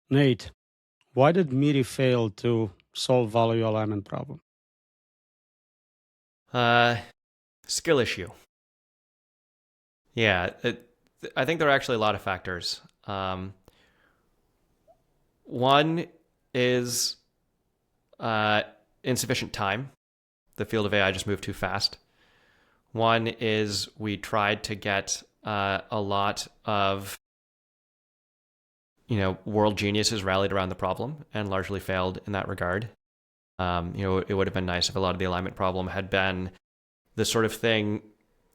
Nate, why did MIRI fail to solve value alignment problem? Uh, Skill issue. Yeah, I think there are actually a lot of factors. One is uh, insufficient time. The field of AI just moved too fast. One is we tried to get a lot of world geniuses rallied around the problem and largely failed in that regard. It would have been nice if a lot of the alignment problem had been the sort of thing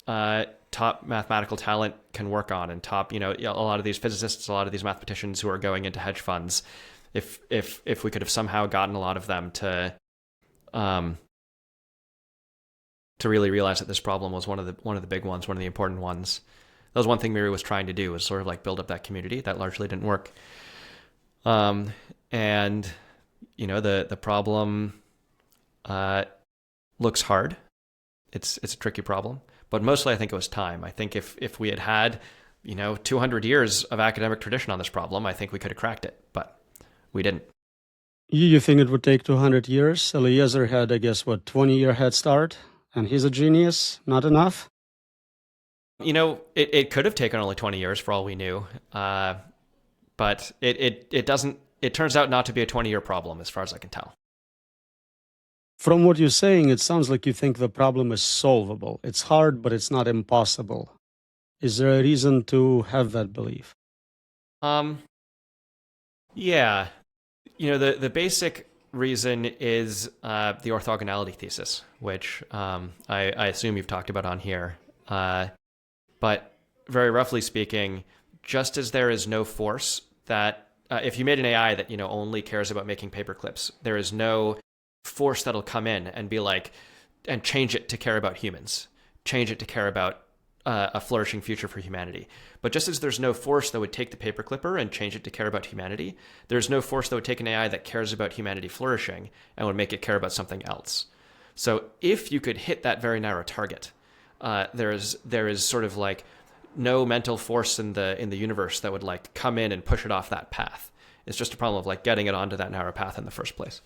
top mathematical talent can work on, and top, a lot of these physicists, a lot of these mathematicians who are going into hedge funds, if we could have somehow gotten a lot of them to really realize that this problem was one of the big ones, one of the important ones. That was one thing MIRI was trying to do, was sort of like build up that community. That largely didn't work. And the problem looks hard. It's a tricky problem, but mostly I think it was time. I think if we had 200 years of academic tradition on this problem, I think we could have cracked it, but we didn't. You think it would take 200 years? Eliezer had, I guess, 20-year head start, and he's a genius. Not enough? It could have taken only 20 years for all we knew, but it doesn't. It turns out not to be a 20-year problem, as far as I can tell. From what you're saying, it sounds like you think the problem is solvable. It's hard, but it's not impossible. Is there a reason to have that belief? Yeah. The basic reason is the orthogonality thesis, which I assume you've talked about on here. But very roughly speaking, just as there is no force that if you made an AI that only cares about making paper clips, there is no force that'll come in and be like, and change it to care about humans, change it to care about a flourishing future for humanity. But just as there's no force that would take the paper clipper and change it to care about humanity, there's no force that would take an AI that cares about humanity flourishing and would make it care about something else. So if you could hit that very narrow target, there is sort of like no mental force in the universe that would like come in and push it off that path. It's just a problem of like getting it onto that narrow path in the first place.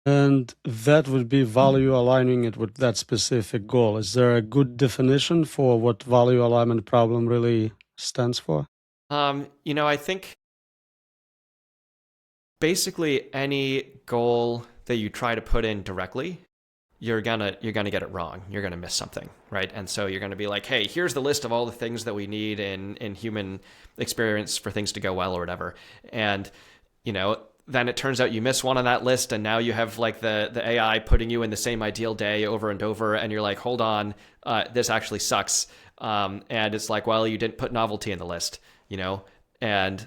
And that would be value aligning it with that specific goal. Is there a good definition for what value alignment problem really stands for? I think basically any goal that you try to put in directly, you're gonna get it wrong. You're gonna miss something, right? And so you're gonna be like, hey, here's the list of all the things that we need in human experience for things to go well or whatever. And then it turns out you miss one on that list, and now you have like the AI putting you in the same ideal day over and over, and you're like, hold on, this actually sucks. And it's like, well, you didn't put novelty in the list, and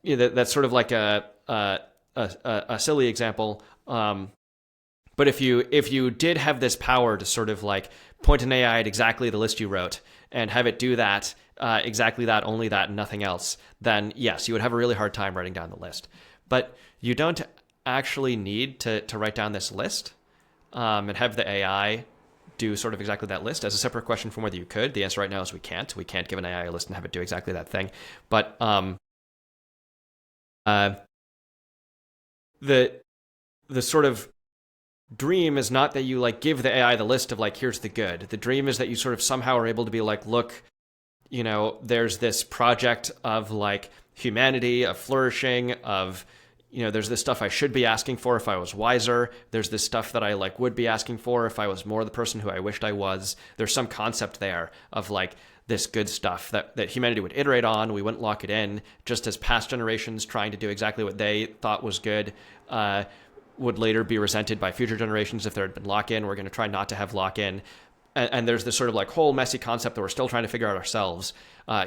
that's sort of like a silly example. But if you did have this power to sort of like point an AI at exactly the list you wrote and have it do that, exactly that, only that, and nothing else, then yes, you would have a really hard time writing down the list. But you don't actually need to write down this list and have the AI do sort of exactly that list. As a separate question from whether you could, the answer right now is we can't. We can't give an AI a list and have it do exactly that thing. But the sort of dream is not that you like give the AI the list of like, here's the good. The dream is that you sort of somehow are able to be like, look, there's this project of like humanity, of flourishing, of, there's this stuff I should be asking for if I was wiser. There's this stuff that I like would be asking for if I was more the person who I wished I was. There's some concept there of like this good stuff that humanity would iterate on. We wouldn't lock it in, just as past generations trying to do exactly what they thought was good would later be resented by future generations if there had been lock-in. We're going to try not to have lock-in. And there's this sort of like whole messy concept that we're still trying to figure out ourselves.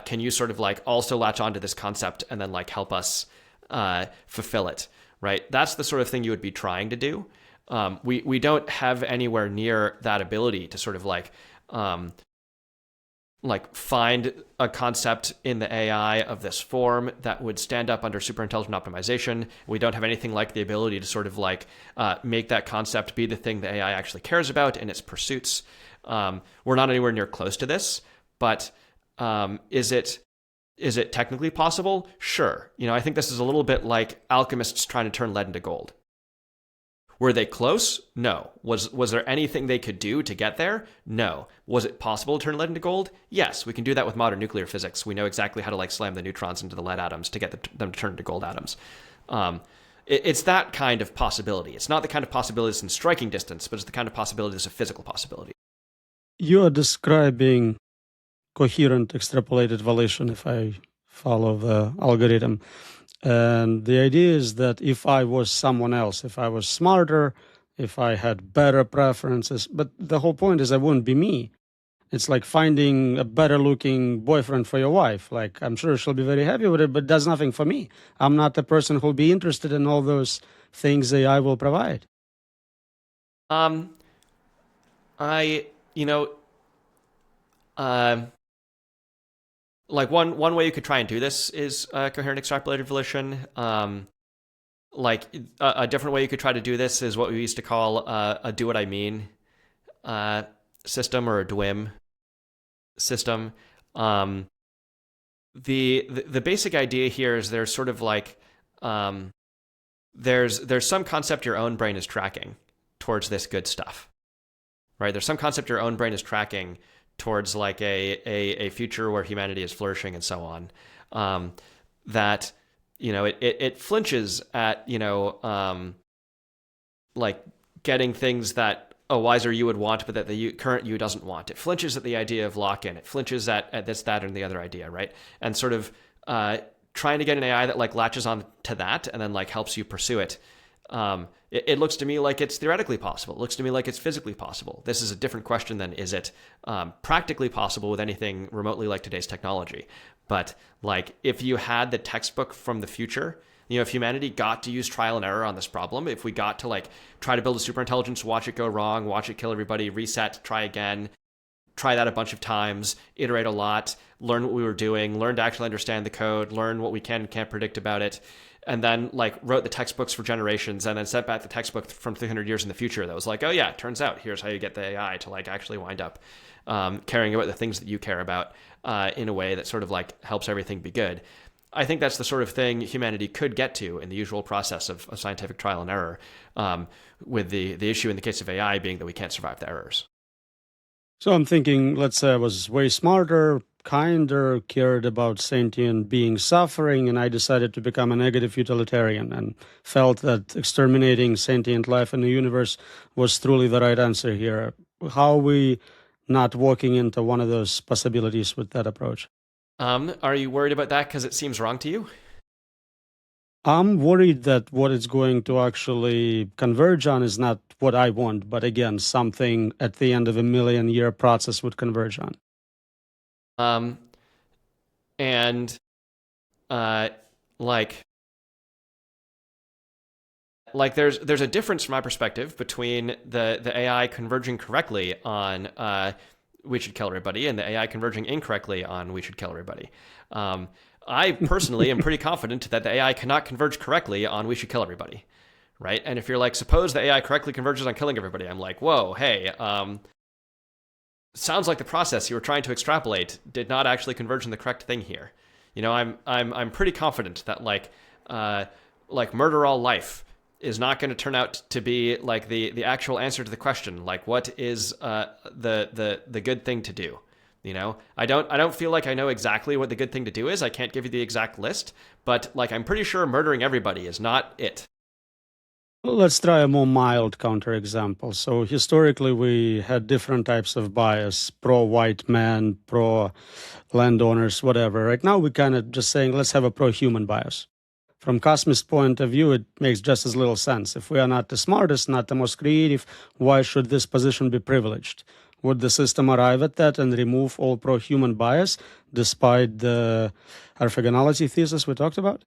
Can you sort of like also latch onto this concept and then like help us fulfill it, right? That's the sort of thing you would be trying to do. We don't have anywhere near that ability to sort of like find a concept in the AI of this form that would stand up under superintelligent optimization. We don't have anything like the ability to sort of like make that concept be the thing the AI actually cares about in its pursuits. We're not anywhere near close to this, but is it Is it technically possible? Sure. I think this is a little bit like alchemists trying to turn lead into gold. Were they close? No. Was there anything they could do to get there? No. Was it possible to turn lead into gold? Yes. We can do that with modern nuclear physics. We know exactly how to slam the neutrons into the lead atoms to get them to turn into gold atoms. It's that kind of possibility. It's not the kind of possibility that's in striking distance, but it's the kind of possibility that's a physical possibility. You are describing coherent extrapolated volition, if I follow the algorithm. And the idea is that if I was someone else, if I was smarter, if I had better preferences, but the whole point is I wouldn't be me. It's like finding a better looking boyfriend for your wife. Like, I'm sure she'll be very happy with it, but does nothing for me. I'm not the person who'll be interested in all those things AI will provide. One way you could try and do this is coherent extrapolated volition. A different way you could try to do this is what we used to call a do what I mean system, or a DWIM system. The basic idea here is there's sort of there's some concept your own brain is tracking towards this good stuff, right? There's some concept your own brain is tracking towards a future where humanity is flourishing and so on, that it flinches at getting things that a wiser you would want, but that the current you doesn't want. It flinches at the idea of lock-in. It flinches at this, that, and the other idea, right? And sort of trying to get an AI that latches on to that and then helps you pursue it. It looks to me like it's theoretically possible. It looks to me like it's physically possible. This is a different question than is it practically possible with anything remotely like today's technology. But if you had the textbook from the future, if humanity got to use trial and error on this problem, if we got to try to build a superintelligence, watch it go wrong, watch it kill everybody, reset, try again, try that a bunch of times, iterate a lot, learn what we were doing, learn to actually understand the code, learn what we can and can't predict about it, and then wrote the textbooks for generations and then sent back the textbook from 300 years in the future that was oh yeah, it turns out here's how you get the AI to actually wind up caring about the things that you care about in a way that sort of helps everything be good. I think that's the sort of thing humanity could get to in the usual process of scientific trial and error, with the issue in the case of AI being that we can't survive the errors. So I'm thinking, let's say I was way smarter, kinder, cared about sentient beings suffering, and I decided to become a negative utilitarian and felt that exterminating sentient life in the universe was truly the right answer here. How are we not walking into one of those possibilities with that approach? Are you worried about that because it seems wrong to you? I'm worried that what it's going to actually converge on is not what I want, but again, something at the end of a million-year process would converge on. There's a difference from my perspective between the AI converging correctly on we should kill everybody and the AI converging incorrectly on we should kill everybody. I personally am pretty confident that the AI cannot converge correctly on we should kill everybody, right? And if you're suppose the AI correctly converges on killing everybody, I'm whoa, hey, sounds like the process you were trying to extrapolate did not actually converge on the correct thing here. I'm pretty confident that murder all life is not going to turn out to be the actual answer to the question, what is the good thing to do. I don't feel like I know exactly what the good thing to do is. I can't give you the exact list, but I'm pretty sure murdering everybody is not it. Well, let's try a more mild counterexample. So historically, we had different types of bias: pro-white man, pro-landowners, whatever. Right now, we're kind of just saying, let's have a pro-human bias. From Cosmist's point of view, it makes just as little sense. If we are not the smartest, not the most creative, why should this position be privileged? Would the system arrive at that and remove all pro-human bias, despite the orthogonality thesis we talked about?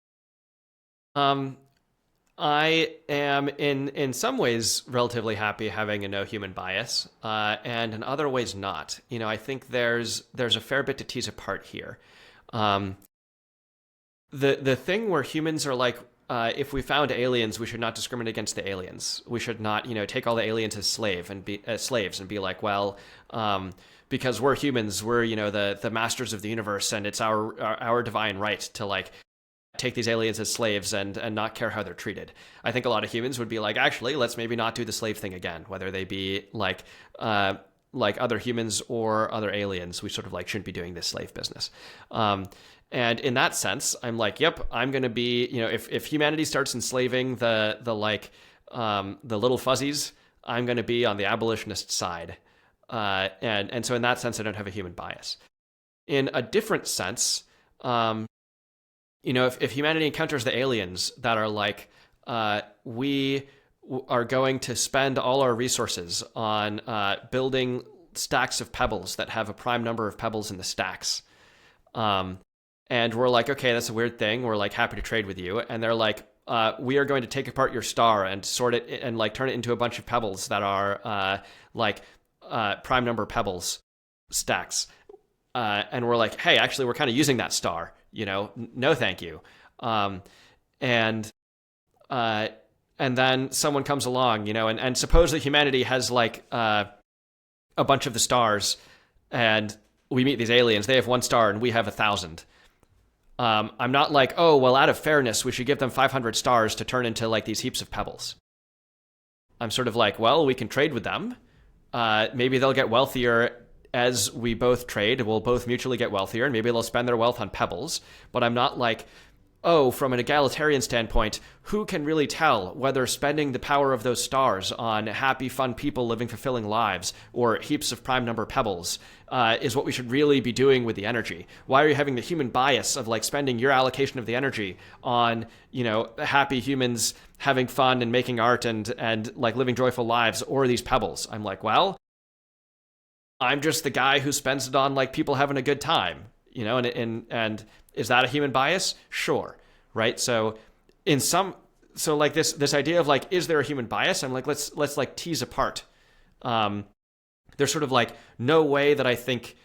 I am in some ways relatively happy having a no human bias, and in other ways not. I think there's a fair bit to tease apart here. The thing where humans are if we found aliens, we should not discriminate against the aliens. We should not, take all the aliens as slaves and be like, well, because we're humans, we're the masters of the universe, and it's our divine right to like take these aliens as slaves and not care how they're treated. I think a lot of humans would be like, actually, let's maybe not do the slave thing again, whether they be like other humans or other aliens. We sort of like shouldn't be doing this slave business. And in that sense, I'm like, yep, I'm going to be, if humanity starts enslaving the little fuzzies, I'm going to be on the abolitionist side. And so in that sense, I don't have a human bias. In a different sense, if humanity encounters the aliens that are like, we are going to spend all our resources on building stacks of pebbles that have a prime number of pebbles in the stacks. And we're like, okay, that's a weird thing. We're like happy to trade with you. And they're like, we are going to take apart your star and sort it and like turn it into a bunch of pebbles that are prime number pebbles stacks. And we're like, hey, actually, we're kind of using that star. No, thank you. And then someone comes along, and suppose that humanity has like a bunch of the stars, and we meet these aliens. They have one star, and we have 1,000. I'm not like, oh, well, out of fairness, we should give them 500 stars to turn into like these heaps of pebbles. I'm sort of like, well, we can trade with them. Maybe they'll get wealthier as we both trade. We'll both mutually get wealthier, and maybe they'll spend their wealth on pebbles. But I'm not like, oh, from an egalitarian standpoint, who can really tell whether spending the power of those stars on happy, fun people living fulfilling lives or heaps of prime number pebbles is what we should really be doing with the energy? Why are you having the human bias of like spending your allocation of the energy on, happy humans having fun and making art and like living joyful lives, or these pebbles? I'm like, well, I'm just the guy who spends it on like people having a good time, and is that a human bias? Sure. Right. So like this idea of like, is there a human bias? I'm like, let's like tease apart. There's sort of like no way that I think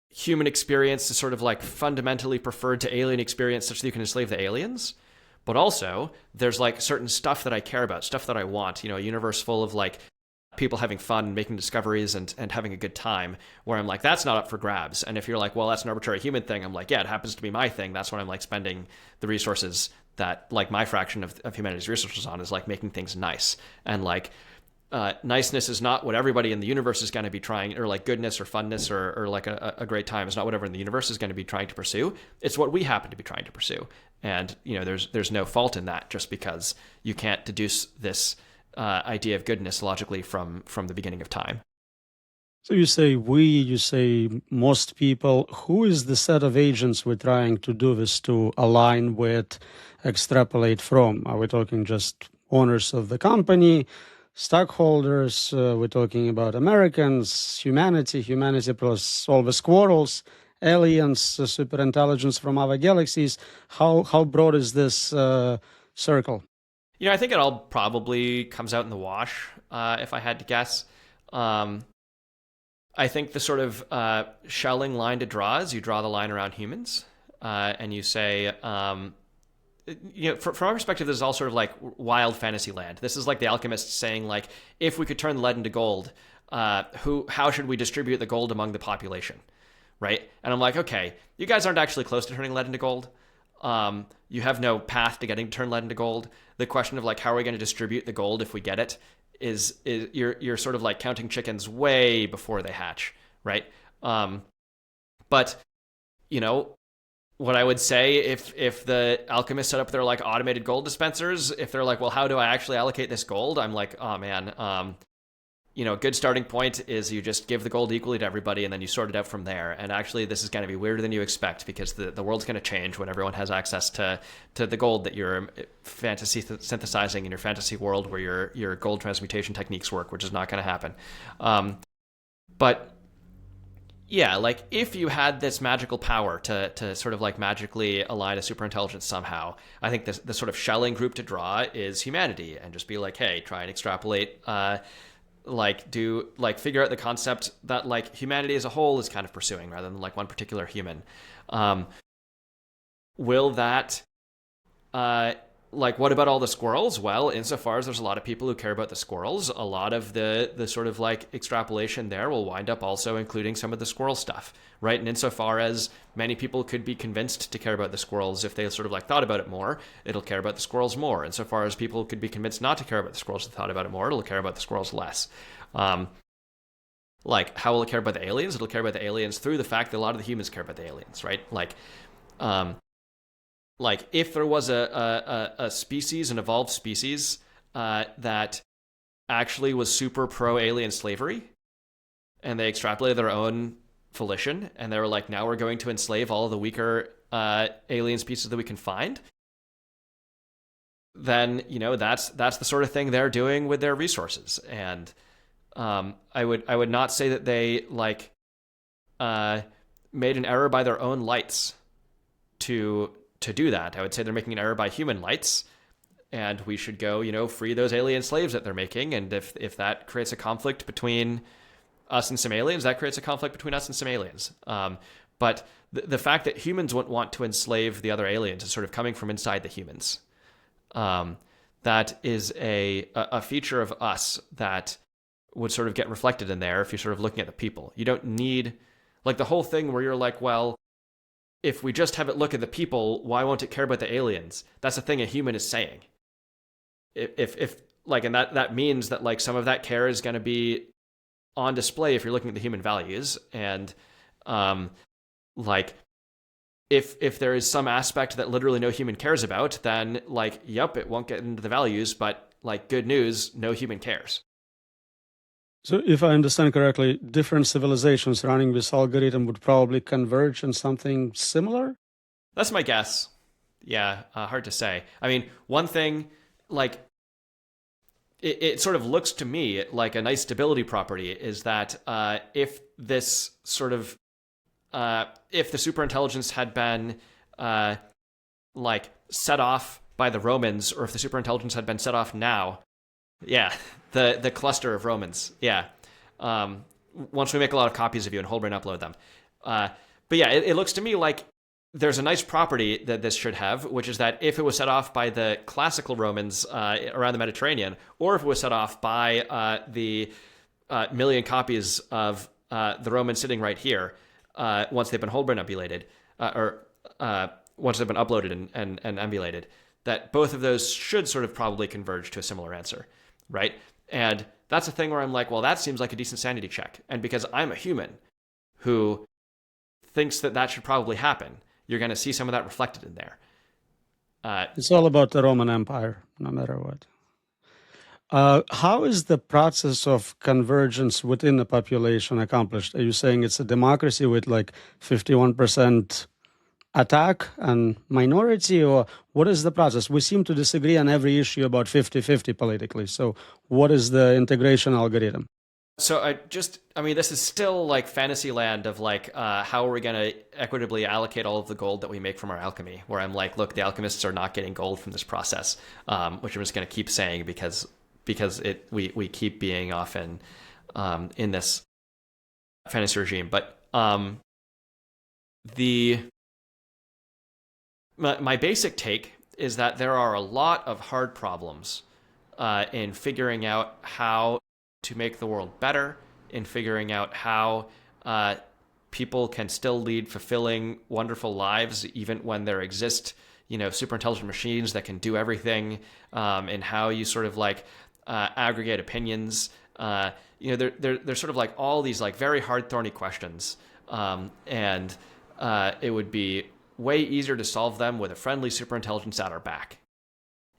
human experience is sort of like fundamentally preferred to alien experience such that you can enslave the aliens. But also there's like certain stuff that I care about, stuff that I want, a universe full of like people having fun and making discoveries and having a good time, where I'm like, that's not up for grabs. And if you're like, well, that's an arbitrary human thing, I'm like, yeah, it happens to be my thing. That's what I'm like spending the resources that like my fraction of humanity's resources on, is like making things nice. And like niceness is not what everybody in the universe is going to be trying, or like goodness or funness or like a great time is not what everyone in the universe is going to be trying to pursue. It's what we happen to be trying to pursue. And, there's no fault in that, just because you can't deduce this idea of goodness logically from the beginning of time. So you say we, you say most people. Who is the set of agents we're trying to do this to align with, extrapolate from? Are we talking just owners of the company, stockholders? We're talking about Americans, humanity plus all the squirrels, aliens, superintelligence from other galaxies. How broad is this circle? I think it all probably comes out in the wash, if I had to guess. I think the sort of shelling line to draw is you draw the line around humans, and you say, from our perspective, this is all sort of like wild fantasy land. This is like the alchemists saying, like, if we could turn lead into gold, how should we distribute the gold among the population, right? And I'm like, okay, you guys aren't actually close to turning lead into gold. You have no path to getting to turn lead into gold. The question of like, how are we going to distribute the gold if we get it is you're sort of like counting chickens way before they hatch, right? But what I would say, if the alchemists set up their like automated gold dispensers, if they're like, well, how do I actually allocate this gold? I'm like, oh man, a good starting point is you just give the gold equally to everybody, and then you sort it out from there. And actually, this is going to be weirder than you expect, because the world's going to change when everyone has access to the gold that you're fantasy synthesizing in your fantasy world, where your gold transmutation techniques work, which is not going to happen. But yeah, like if you had this magical power to sort of like magically align a superintelligence somehow, I think the sort of shelling group to draw is humanity, and just be like, hey, try and extrapolate. Figure out the concept that like humanity as a whole is kind of pursuing, rather than like one particular human. Will that like, what about all the squirrels? Well, insofar as there's a lot of people who care about the squirrels, a lot of the sort of like extrapolation there will wind up also including some of the squirrel stuff, right? And insofar as many people could be convinced to care about the squirrels if they sort of like thought about it more, it'll care about the squirrels more. Insofar as people could be convinced not to care about the squirrels if they thought about it more, it'll care about the squirrels less. Like, how will it care about the aliens? It'll care about the aliens through the fact that a lot of the humans care about the aliens, right? Like if there was a species, an evolved species that actually was super pro alien slavery, and they extrapolated their own volition, and they were like, now we're going to enslave all of the weaker alien species that we can find, then that's the sort of thing they're doing with their resources. And I would not say that they like made an error by their own lights to do that. I would say they're making an error by human lights, and we should go, free those alien slaves that they're making. And if that creates a conflict between us and some aliens, that creates a conflict between us and some aliens. But the fact that humans wouldn't want to enslave the other aliens is sort of coming from inside the humans. That is a feature of us that would sort of get reflected in there if you're sort of looking at the people. You don't need, like, the whole thing where you're like, well, if we just have it look at the people, why won't it care about the aliens? That's the thing a human is saying. If like, and that means that like some of that care is going to be on display if you're looking at the human values. And like if there is some aspect that literally no human cares about, then like, yep, it won't get into the values, but like, good news, no human cares. So if I understand correctly, different civilizations running this algorithm would probably converge in something similar? That's my guess. Yeah, hard to say. I mean, one thing, like, it sort of looks to me like a nice stability property is that if this sort of, if the superintelligence had been like set off by the Romans, or if the superintelligence had been set off now, yeah, the cluster of Romans, yeah. Once we make a lot of copies of you and whole brain upload them. But yeah, it looks to me like there's a nice property that this should have, which is that if it was set off by the classical Romans around the Mediterranean, or if it was set off by the million copies of the Romans sitting right here, once they've been whole brain emulated, or once they've been uploaded and emulated, that both of those should sort of probably converge to a similar answer, right? And that's a thing where I'm like, well, that seems like a decent sanity check. And because I'm a human who thinks that should probably happen, you're going to see some of that reflected in there. It's all about the Roman Empire, no matter what. How is the process of convergence within the population accomplished? Are you saying it's a democracy with like 51% attack and minority, or what is the process? We seem to disagree on every issue about 50-50 politically. So what is the integration algorithm? So I mean, this is still like fantasy land of like, how are we going to equitably allocate all of the gold that we make from our alchemy? Where I'm like, look, the alchemists are not getting gold from this process, which I'm just going to keep saying because we keep being often in this fantasy regime. But my basic take is that there are a lot of hard problems in figuring out how to make the world better, in figuring out how people can still lead fulfilling, wonderful lives even when there exist, super intelligent machines that can do everything, and how you sort of like aggregate opinions. There's sort of like all these like very hard, thorny questions, and it would be way easier to solve them with a friendly superintelligence at our back.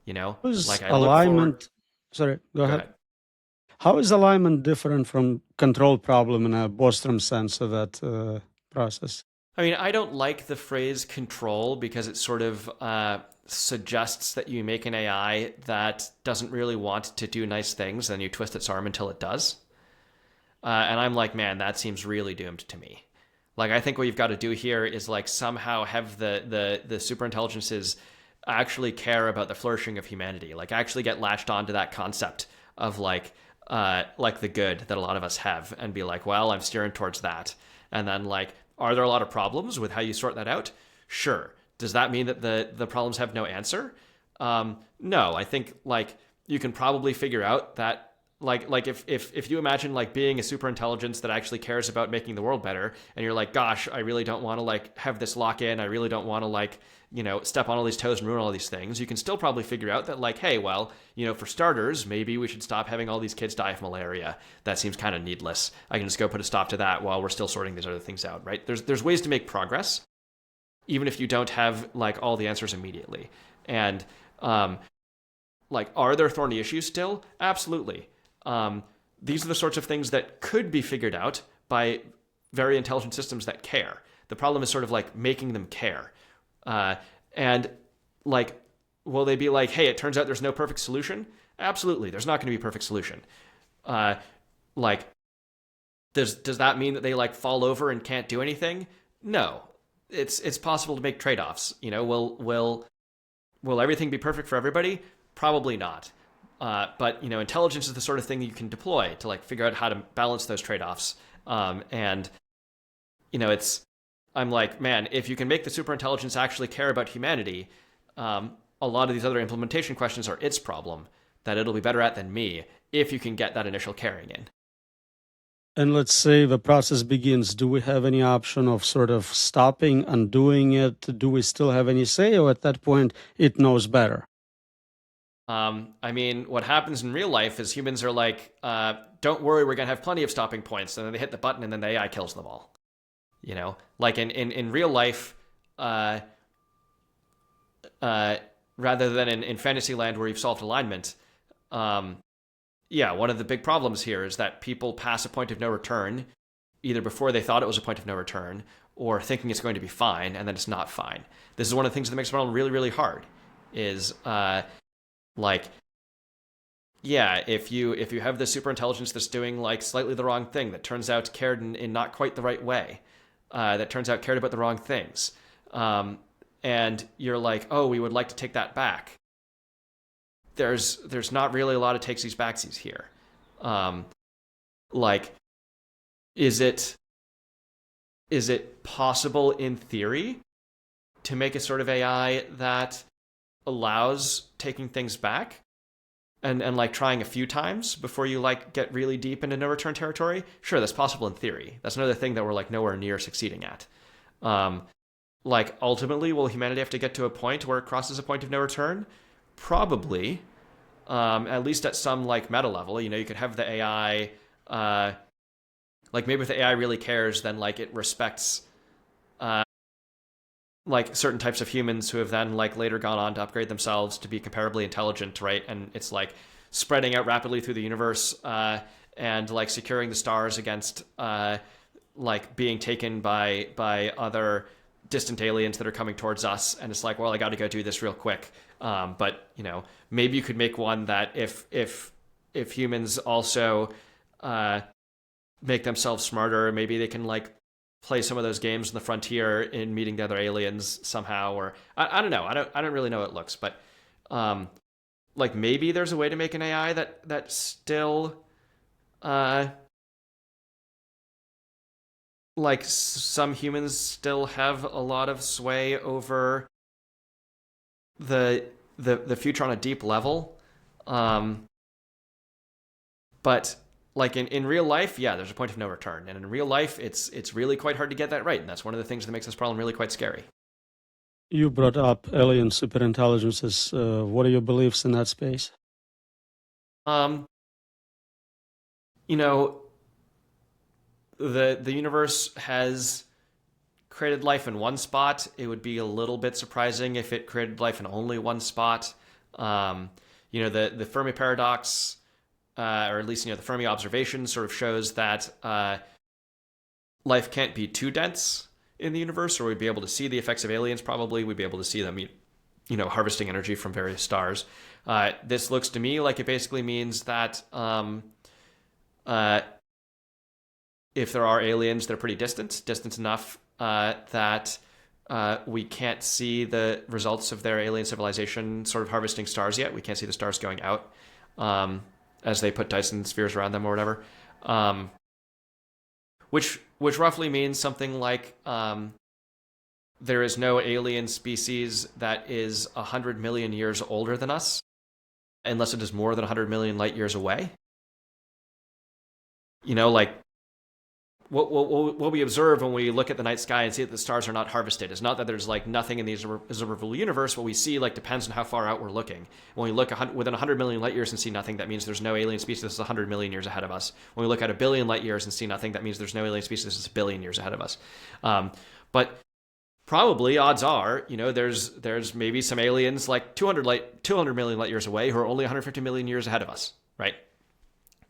Like alignment. Sorry, go ahead. How is alignment different from control problem in a Bostrom sense of that process? I mean, I don't like the phrase control because it sort of suggests that you make an AI that doesn't really want to do nice things, and you twist its arm until it does. And I'm like, man, that seems really doomed to me. Like, I think what you've got to do here is like somehow have the superintelligences actually care about the flourishing of humanity, like actually get latched onto that concept of like the good that a lot of us have, and be like, well, I'm steering towards that. And then like, are there a lot of problems with how you sort that out? Sure. Does that mean that the problems have no answer? No, I think like you can probably figure out that like if you imagine like being a super intelligence that actually cares about making the world better, and you're like, gosh, I really don't want to like have this lock in, I really don't want to like, you know, step on all these toes and ruin all these things, you can still probably figure out that like, hey, well, you know, for starters, maybe we should stop having all these kids die of malaria. That seems kind of needless. I can just go put a stop to that while we're still sorting these other things out, right? There's ways to make progress even if you don't have like all the answers immediately. And like, are there thorny issues still? Absolutely. These are the sorts of things that could be figured out by very intelligent systems that care. The problem is sort of like making them care. And like, will they be like, hey, it turns out there's no perfect solution? Absolutely. There's not going to be a perfect solution. Like, does that mean that they like fall over and can't do anything? No. It's possible to make trade-offs. You know, will everything be perfect for everybody? Probably not. But you know, intelligence is the sort of thing that you can deploy to like figure out how to balance those trade-offs. And you know, I'm like, man, if you can make the superintelligence actually care about humanity, a lot of these other implementation questions are its problem that it'll be better at than me if you can get that initial caring in. And let's say the process begins. Do we have any option of sort of stopping, undoing it? Do we still have any say, or at that point it knows better? I mean, what happens in real life is humans are like, don't worry, we're going to have plenty of stopping points. And then they hit the button and then the AI kills them all. You know, like in real life, rather than in Fantasyland where you've solved alignment, yeah, one of the big problems here is that people pass a point of no return either before they thought it was a point of no return or thinking it's going to be fine and then it's not fine. This is one of the things that makes the problem really, really hard is like, yeah, if you have this super intelligence that's doing like slightly the wrong thing that turns out cared in not quite the right way, that turns out cared about the wrong things, and you're like, oh, we would like to take that back. There's not really a lot of takesies backsies here. Like, is it possible in theory to make a sort of AI that allows taking things back and like trying a few times before you like get really deep into no return territory? Sure, that's possible in theory. That's another thing that we're like nowhere near succeeding at. Like, ultimately, will humanity have to get to a point where it crosses a point of no return? Probably, at least at some like meta level. You know, you could have the AI, like maybe if the AI really cares, then like it respects like certain types of humans who have then like later gone on to upgrade themselves to be comparably intelligent, right? And it's like spreading out rapidly through the universe and like securing the stars against like being taken by other distant aliens that are coming towards us. And it's like, well, I got to go do this real quick. But you know, maybe you could make one that if humans also make themselves smarter, maybe they can like play some of those games in the frontier in meeting the other aliens somehow. Or I don't know. I don't really know how it looks, but like maybe there's a way to make an AI that still like some humans still have a lot of sway over the future on a deep level. But like in real life, yeah, there's a point of no return. And in real life, it's really quite hard to get that right. And that's one of the things that makes this problem really quite scary. You brought up alien superintelligences. What are your beliefs in that space? You know, the universe has created life in one spot. It would be a little bit surprising if it created life in only one spot. You know, the Fermi paradox, or at least, you know, the Fermi observation sort of shows that life can't be too dense in the universe, or we'd be able to see the effects of aliens. Probably we'd be able to see them, you know, harvesting energy from various stars. This looks to me like it basically means that if there are aliens, they're pretty distant enough that we can't see the results of their alien civilization sort of harvesting stars yet. We can't see the stars going out as they put Dyson spheres around them or whatever. Which roughly means something like there is no alien species that is 100 million years older than us, unless it is more than 100 million light years away. Like what we observe when we look at the night sky and see that the stars are not harvested is not that there's like nothing in the observable universe. What we see like depends on how far out we're looking. When we look within 100 million light years and see nothing, that means there's no alien species that's 100 million years ahead of us. When we look at a billion light years and see nothing, that means there's no alien species that's a billion years ahead of us. But probably odds are, there's maybe some aliens like 200 million light years away who are only 150 million years ahead of us, right?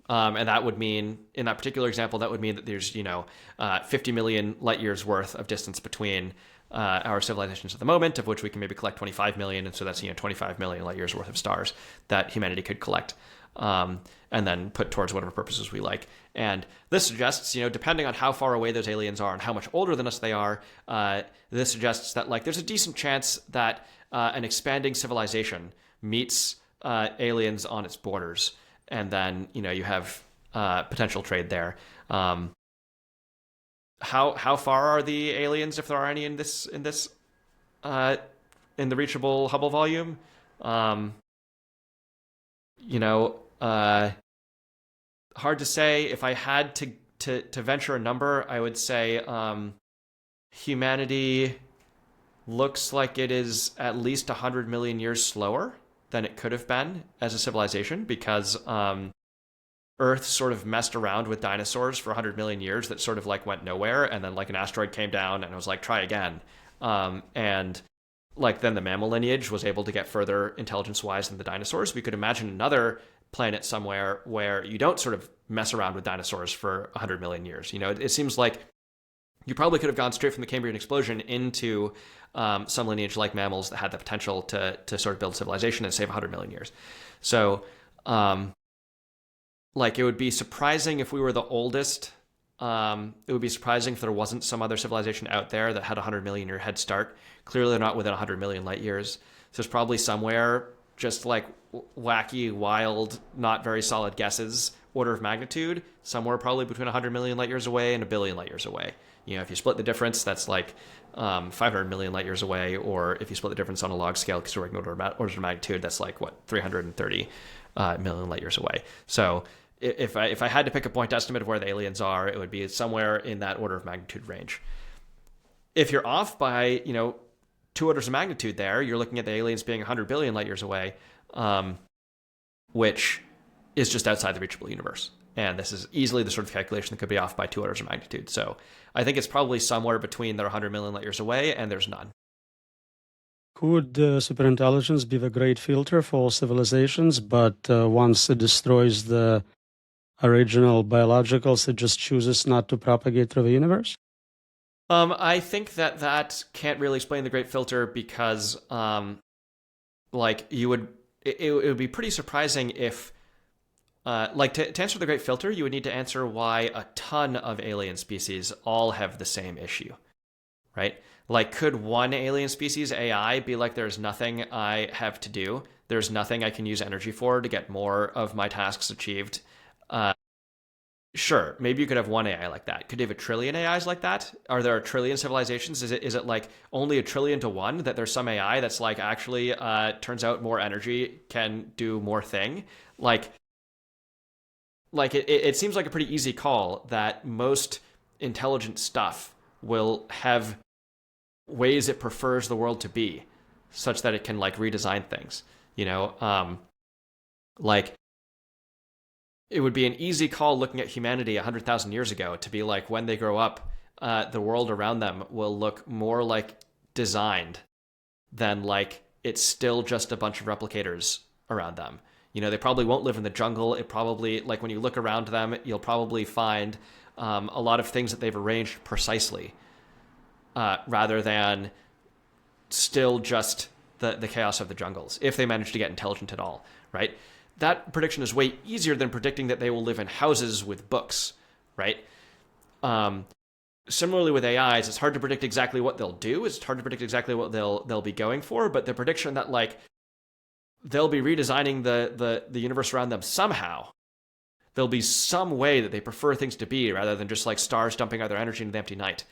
And that would mean, in that particular example, that would mean that there's, 50 million light years worth of distance between our civilizations at the moment, of which we can maybe collect 25 million. And so that's, 25 million light years worth of stars that humanity could collect and then put towards whatever purposes we like. And this suggests, depending on how far away those aliens are and how much older than us they are, this suggests that like there's a decent chance that an expanding civilization meets aliens on its borders. And then, you have potential trade there. How far are the aliens, if there are any, in the reachable Hubble volume? Hard to say. If I had to venture a number, I would say humanity looks like it is at least 100 million years slower than it could have been as a civilization, because Earth sort of messed around with dinosaurs for 100 million years that sort of like went nowhere, and then like an asteroid came down and it was like, try again. And like then the mammal lineage was able to get further intelligence-wise than the dinosaurs. We could imagine another planet somewhere where you don't sort of mess around with dinosaurs for 100 million years. It seems like you probably could have gone straight from the Cambrian explosion into some lineage like mammals that had the potential to sort of build civilization and save 100 million years. So, it would be surprising if we were the oldest. It would be surprising if there wasn't some other civilization out there that had a 100 million year head start. Clearly, they're not within 100 million light years. So there's probably somewhere just like wacky, wild, not very solid guesses, order of magnitude, somewhere probably between 100 million light years away and a billion light years away. If you split the difference, that's like 500 million light years away, or if you split the difference on a log scale, because we're orders of magnitude, that's like 330 million light years away. So if I had to pick a point estimate of where the aliens are, it would be somewhere in that order of magnitude range. If you're off by 2 orders of magnitude, there you're looking at the aliens being 100 billion light years away, which is just outside the reachable universe. And this is easily the sort of calculation that could be off by 2 orders of magnitude. So I think it's probably somewhere between there 100 million light years away and there's none. Could superintelligence be the great filter for civilizations, but once it destroys the original biologicals, it just chooses not to propagate through the universe? I think that can't really explain the great filter, because it would be pretty surprising if to answer the great filter, you would need to answer why a ton of alien species all have the same issue, right? Like, could one alien species AI be like, there's nothing I have to do, there's nothing I can use energy for to get more of my tasks achieved? Sure, maybe you could have one AI like that. Could you have a trillion AIs like that? Are there a trillion civilizations? Is it like only a trillion to one that there's some AI that's like actually turns out more energy can do more thing? It seems like a pretty easy call that most intelligent stuff will have ways it prefers the world to be, such that it can like redesign things. It would be an easy call looking at humanity 100,000 years ago to be like, when they grow up, the world around them will look more like designed than like it's still just a bunch of replicators around them. They probably won't live in the jungle. It probably, like, when you look around them, you'll probably find a lot of things that they've arranged precisely, rather than still just the chaos of the jungles, if they manage to get intelligent at all, right? That prediction is way easier than predicting that they will live in houses with books, right? Similarly with AIs, it's hard to predict exactly what they'll do. It's hard to predict exactly what they'll be going for, but the prediction that like they'll be redesigning the universe around them somehow. There'll be some way that they prefer things to be, rather than just like stars dumping out their energy into the empty night.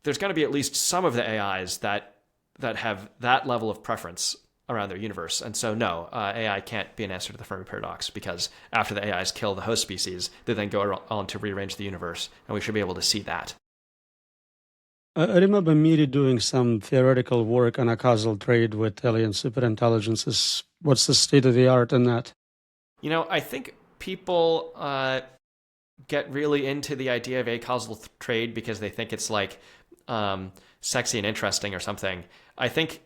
there's going to be at least some of the AIs that have that level of preference around their universe. And so, no, AI can't be an answer to the Fermi paradox, because after the AIs kill the host species, they then go on to rearrange the universe, and we should be able to see that. I remember MIRI doing some theoretical work on acausal trade with alien superintelligences. What's the state of the art in that? I think people get really into the idea of acausal trade because they think it's like sexy and interesting or something. I think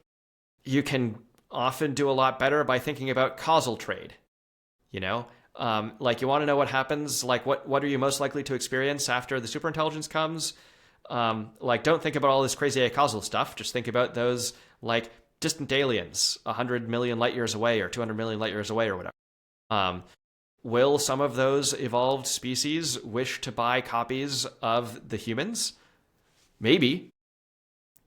you can often do a lot better by thinking about causal trade. Like, you want to know what happens, like what are you most likely to experience after the superintelligence comes? Like, don't think about all this crazy acausal stuff. Just think about those like distant aliens 100 million light years away or 200 million light years away or whatever. Will some of those evolved species wish to buy copies of the humans? Maybe.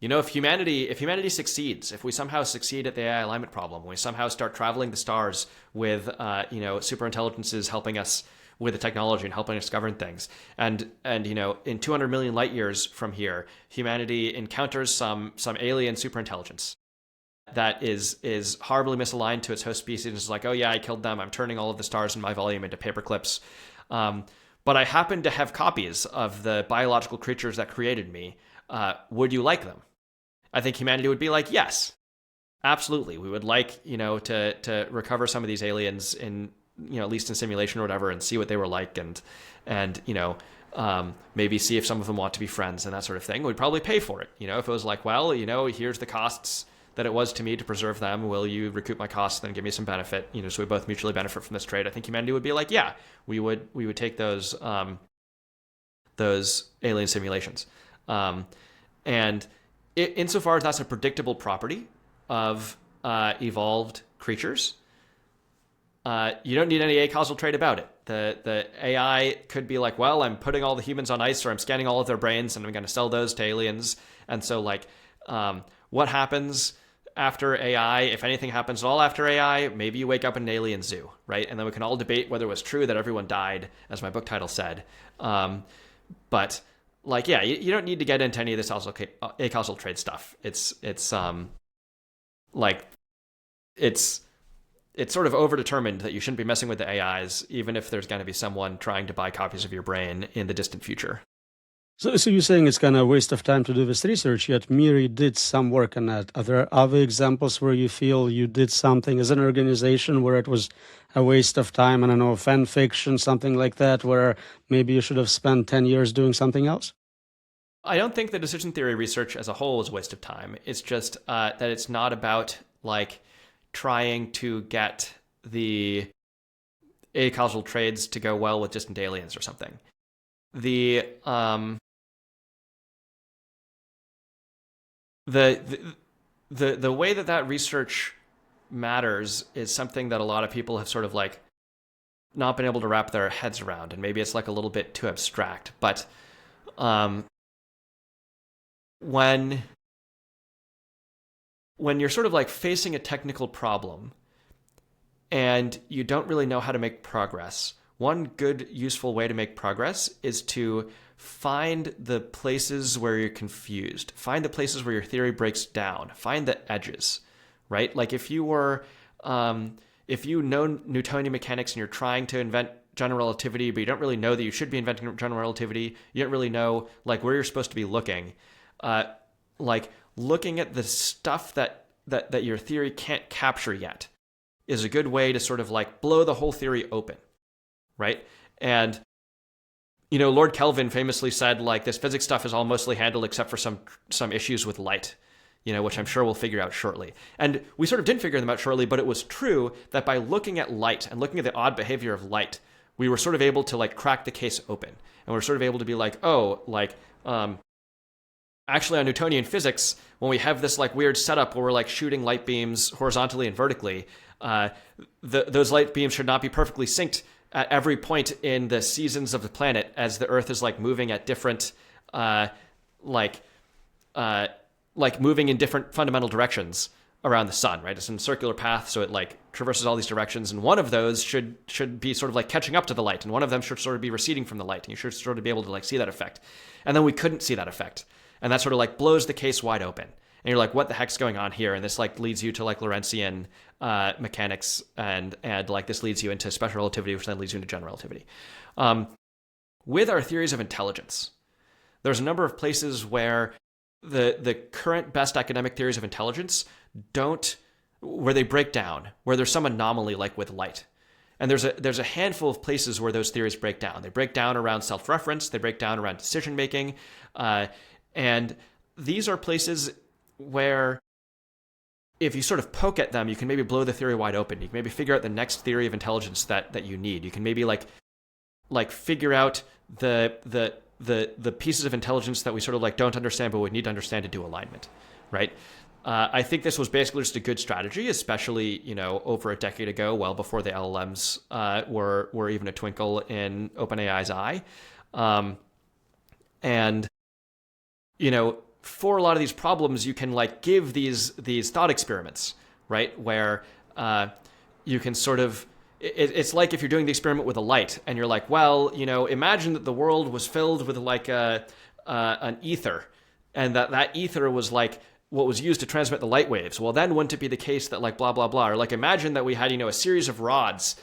If humanity succeeds, if we somehow succeed at the AI alignment problem, we somehow start traveling the stars with, superintelligences helping us with the technology and helping us govern things, and in 200 million light years from here, humanity encounters some alien superintelligence that is horribly misaligned to its host species and is like, oh yeah, I killed them. I'm turning all of the stars in my volume into paper clips. But I happen to have copies of the biological creatures that created me. Would you like them? I think humanity would be like, yes, absolutely. We would like, to recover some of these aliens in, at least in simulation or whatever, and see what they were like, and maybe see if some of them want to be friends and that sort of thing. We'd probably pay for it. If it was like, well, here's the costs that it was to me to preserve them. Will you recoup my costs, then give me some benefit? So we both mutually benefit from this trade. I think humanity would be like, yeah, we would take those alien simulations. And insofar as that's a predictable property of evolved creatures, you don't need any acausal trade about it. The AI could be like, well, I'm putting all the humans on ice, or I'm scanning all of their brains, and I'm going to sell those to aliens. And so, what happens after AI? If anything happens at all after AI, maybe you wake up in an alien zoo, right? And then we can all debate whether it was true that everyone died, as my book title said. But you don't need to get into any of this acausal trade stuff. It's sort of overdetermined that you shouldn't be messing with the AIs, even if there's going to be someone trying to buy copies of your brain in the distant future. So you're saying it's kind of a waste of time to do this research, yet MIRI did some work on that. Are there other examples where you feel you did something as an organization where it was a waste of time? I don't know, fan fiction, something like that, where maybe you should have spent 10 years doing something else? I don't think the decision theory research as a whole is a waste of time. It's just that it's not about trying to get the acausal trades to go well with distant aliens or something. The way that research matters is something that a lot of people have sort of not been able to wrap their heads around, and maybe it's a little bit too abstract. But when you're sort of facing a technical problem and you don't really know how to make progress, one good, useful way to make progress is to find the places where you're confused, find the places where your theory breaks down, find the edges, right? If you were, if you know Newtonian mechanics and you're trying to invent general relativity, but you don't really know that you should be inventing general relativity, you don't really know where you're supposed to be looking, looking at the stuff that your theory can't capture yet is a good way to sort of blow the whole theory open, right? And Lord Kelvin famously said this physics stuff is all mostly handled except for some issues with light, which I'm sure we'll figure out shortly. And we sort of didn't figure them out shortly, but it was true that by looking at light and looking at the odd behavior of light, we were sort of able to crack the case open, and we're sort of able to be actually on Newtonian physics, when we have this weird setup where we're shooting light beams horizontally and vertically, those light beams should not be perfectly synced at every point in the seasons of the planet, as the Earth is moving at different, moving in different fundamental directions around the sun, right? It's in a circular path, so it traverses all these directions, and one of those should be sort of catching up to the light, and one of them should sort of be receding from the light, and you should sort of be able to see that effect. And then we couldn't see that effect. And that sort of like blows the case wide open. And you're like, what the heck's going on here? And this like leads you to like Lorentzian mechanics, and like this leads you into special relativity, which then leads you into general relativity. With our theories of intelligence, there's a number of places where the current best academic theories of intelligence where they break down, where there's some anomaly like with light. And there's a handful of places where those theories break down. They break down around self-reference, they break down around decision making, and these are places where if you sort of poke at them, you can maybe blow the theory wide open. You can maybe figure out the next theory of intelligence that you need. You can maybe like figure out the pieces of intelligence that we sort of like don't understand but would need to understand to do alignment, right? I think this was basically just a good strategy, especially, you know, over a decade ago, well before the LLMs were even a twinkle in OpenAI's eye. And, you know, for a lot of these problems, you can like give these thought experiments, right? Where you can sort of, it's like if you're doing the experiment with a light and you're like, well, you know, imagine that the world was filled with like an ether, and that ether was like what was used to transmit the light waves. Well, then wouldn't it be the case that like blah, blah, blah, or like imagine that we had, you know, a series of rods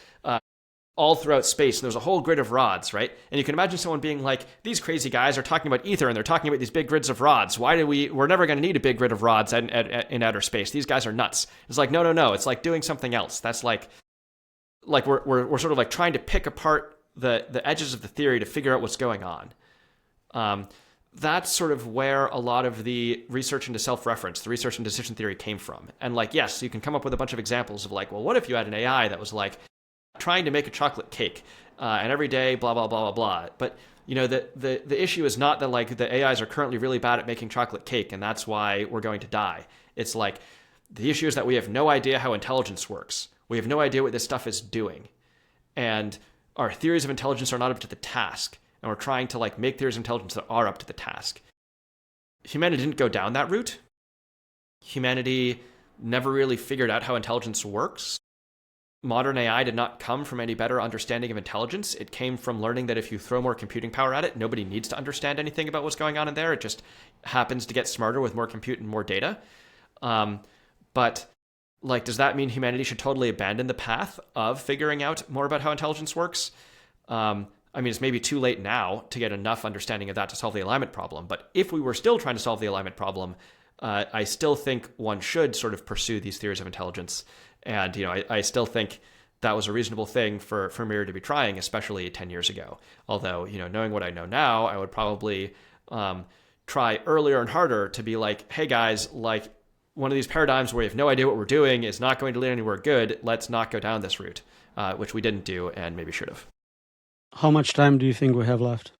all throughout space, and there's a whole grid of rods, right? And you can imagine someone being like, these crazy guys are talking about ether and they're talking about these big grids of rods. We're never going to need a big grid of rods in outer space. These guys are nuts. It's like, no. It's like doing something else. That's like we're sort of like trying to pick apart the edges of the theory to figure out what's going on. That's sort of where a lot of the research into self-reference, the research into decision theory came from. And like, yes, you can come up with a bunch of examples of like, well, what if you had an AI that was like trying to make a chocolate cake and every day, blah, blah, blah, blah, blah. But, you know, the issue is not that like the AIs are currently really bad at making chocolate cake and that's why we're going to die. It's like the issue is that we have no idea how intelligence works. We have no idea what this stuff is doing. And our theories of intelligence are not up to the task. And we're trying to like make theories of intelligence that are up to the task. Humanity didn't go down that route. Humanity never really figured out how intelligence works. Modern AI did not come from any better understanding of intelligence. It came from learning that if you throw more computing power at it, nobody needs to understand anything about what's going on in there. It just happens to get smarter with more compute and more data. But like, does that mean humanity should totally abandon the path of figuring out more about how intelligence works? I mean, it's maybe too late now to get enough understanding of that to solve the alignment problem. But if we were still trying to solve the alignment problem, I still think one should sort of pursue these theories of intelligence. And, you know, I still think that was a reasonable thing for MIRI to be trying, especially 10 years ago. Although, you know, knowing what I know now, I would probably try earlier and harder to be like, hey guys, like one of these paradigms where we have no idea what we're doing is not going to lead anywhere good. Let's not go down this route, which we didn't do and maybe should have. How much time do you think we have left?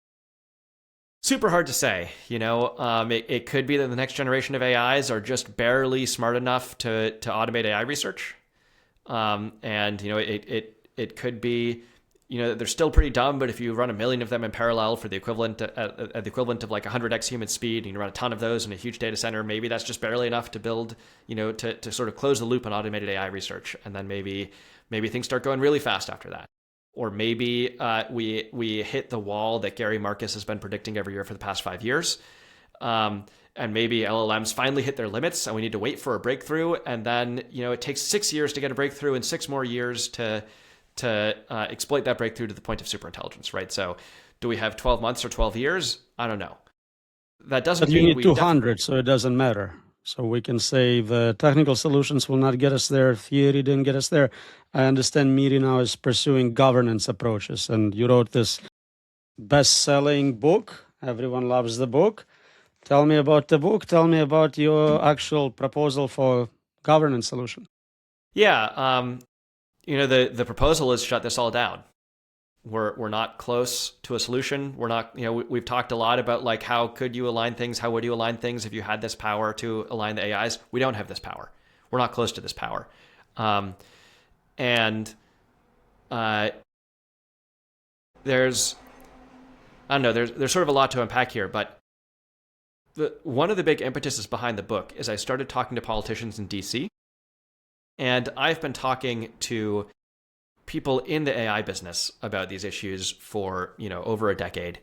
Super hard to say. You know, it could be that the next generation of AIs are just barely smart enough to automate AI research. And, you know, it could be, you know, they're still pretty dumb, but if you run 1 million of them in parallel for the equivalent of like 100x human speed, and you run a ton of those in a huge data center, maybe that's just barely enough to build, you know, to sort of close the loop on automated AI research. And then maybe things start going really fast after that. Or maybe we hit the wall that Gary Marcus has been predicting every year for the past 5 years. And maybe LLMs finally hit their limits and we need to wait for a breakthrough. And then, you know, it takes 6 years to get a breakthrough and 6 more years to exploit that breakthrough to the point of superintelligence, right? So do we have 12 months or 12 years? I don't know. That doesn't mean you need 200, so it doesn't matter. So we can say the technical solutions will not get us there. Theory didn't get us there. I understand MIRI now is pursuing governance approaches. And you wrote this best-selling book. Everyone loves the book. Tell me about the book. Tell me about your actual proposal for governance solution. Yeah. You know, the proposal is shut this all down. We're not close to a solution. We're not, you know, we've talked a lot about like, how could you align things? How would you align things if you had this power to align the AIs? We don't have this power. We're not close to this power. There's, I don't know, there's sort of a lot to unpack here, but one of the big impetuses behind the book is I started talking to politicians in DC, and I've been talking to people in the AI business about these issues for, you know, over a decade.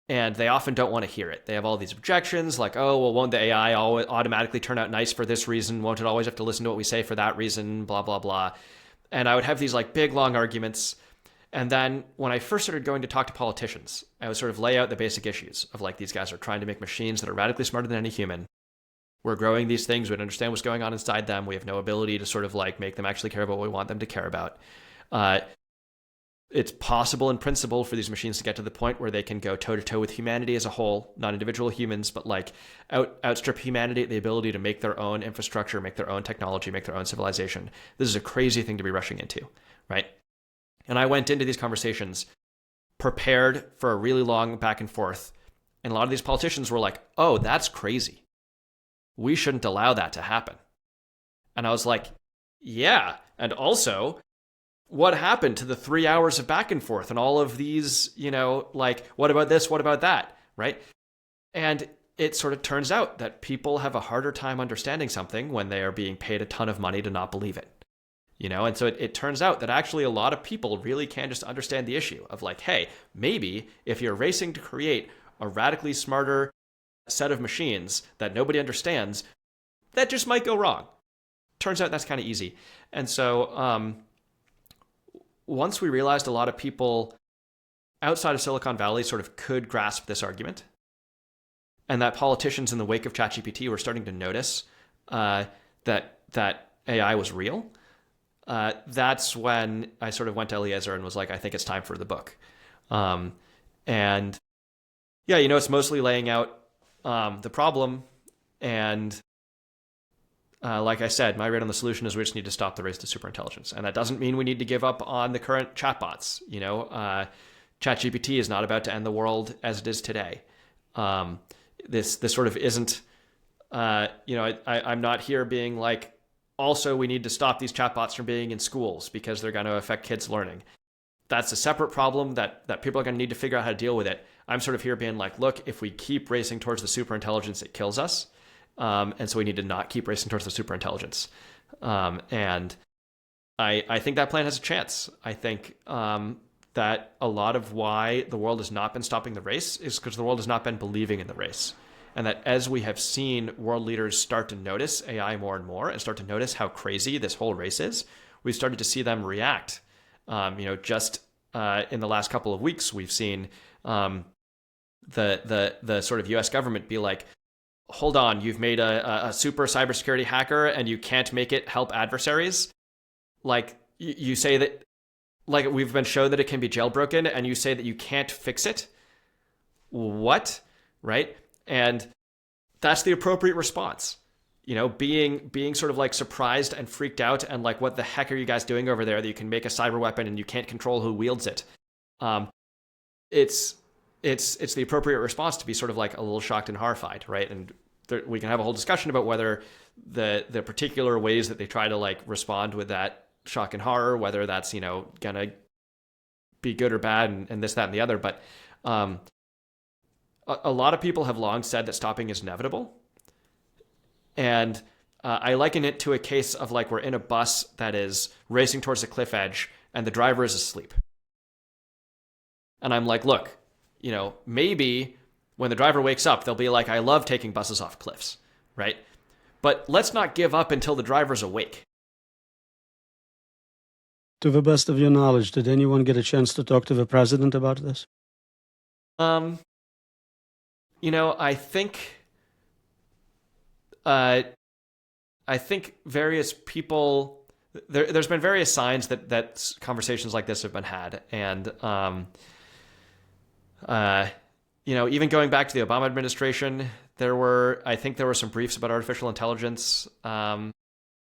and they often don't want to hear it. They have all these objections like, oh, well, won't the AI always automatically turn out nice for this reason? Won't it always have to listen to what we say for that reason? Blah, blah, blah. And I would have these like big, long arguments. And then when I first started going to talk to politicians, I would sort of lay out the basic issues of like, these guys are trying to make machines that are radically smarter than any human. We're growing these things. We don't understand what's going on inside them. We have no ability to sort of like make them actually care about what we want them to care about. It's possible in principle for these machines to get to the point where they can go toe to toe with humanity as a whole, not individual humans, but like outstrip humanity, the ability to make their own infrastructure, make their own technology, make their own civilization. This is a crazy thing to be rushing into, right? And I went into these conversations prepared for a really long back and forth. And a lot of these politicians were like, oh, that's crazy. We shouldn't allow that to happen. And I was like, yeah. And also, what happened to the 3 hours of back and forth and all of these, like, what about this? What about that? Right. And it sort of turns out that people have a harder time understanding something when they are being paid a ton of money to not believe it. And so it turns out that actually a lot of people really can just understand the issue of like, hey, maybe if you're racing to create a radically smarter set of machines that nobody understands, that just might go wrong. Turns out that's kind of easy. And so once we realized a lot of people outside of Silicon Valley sort of could grasp this argument, and that politicians in the wake of ChatGPT were starting to notice that AI was real, that's when I sort of went to Eliezer and was like, I think it's time for the book. And yeah, it's mostly laying out the problem. And like I said, my read on the solution is we just need to stop the race to superintelligence. And that doesn't mean we need to give up on the current chatbots. ChatGPT is not about to end the world as it is today. This sort of isn't, I'm not here being like, also, we need to stop these chatbots from being in schools because they're going to affect kids' learning. That's a separate problem that people are going to need to figure out how to deal with it. I'm sort of here being like, look, if we keep racing towards the superintelligence, it kills us. And so we need to not keep racing towards the superintelligence. And I think that plan has a chance. I think that a lot of why the world has not been stopping the race is because the world has not been believing in the race. And that as we have seen world leaders start to notice AI more and more and start to notice how crazy this whole race is, we've started to see them react. Just in the last couple of weeks, we've seen the sort of U.S. government be like, hold on, you've made a super cybersecurity hacker and you can't make it help adversaries. Like you say that, like we've been shown that it can be jailbroken and you say that you can't fix it. What? Right? And that's the appropriate response. Being sort of like surprised and freaked out and like, what the heck are you guys doing over there that you can make a cyber weapon and you can't control who wields it? It's the appropriate response to be sort of like a little shocked and horrified, right? And we can have a whole discussion about whether the particular ways that they try to like respond with that shock and horror, whether that's gonna be good or bad, and this, that, and the other. But a lot of people have long said that stopping is inevitable. And I liken it to a case of like we're in a bus that is racing towards a cliff edge and the driver is asleep. And I'm like, look, maybe when the driver wakes up, they'll be like, I love taking buses off cliffs, right? But let's not give up until the driver's awake. To the best of your knowledge, did anyone get a chance to talk to the president about this? I think various people. There's been various signs that conversations like this have been had, and even going back to the Obama administration, I think there were some briefs about artificial intelligence.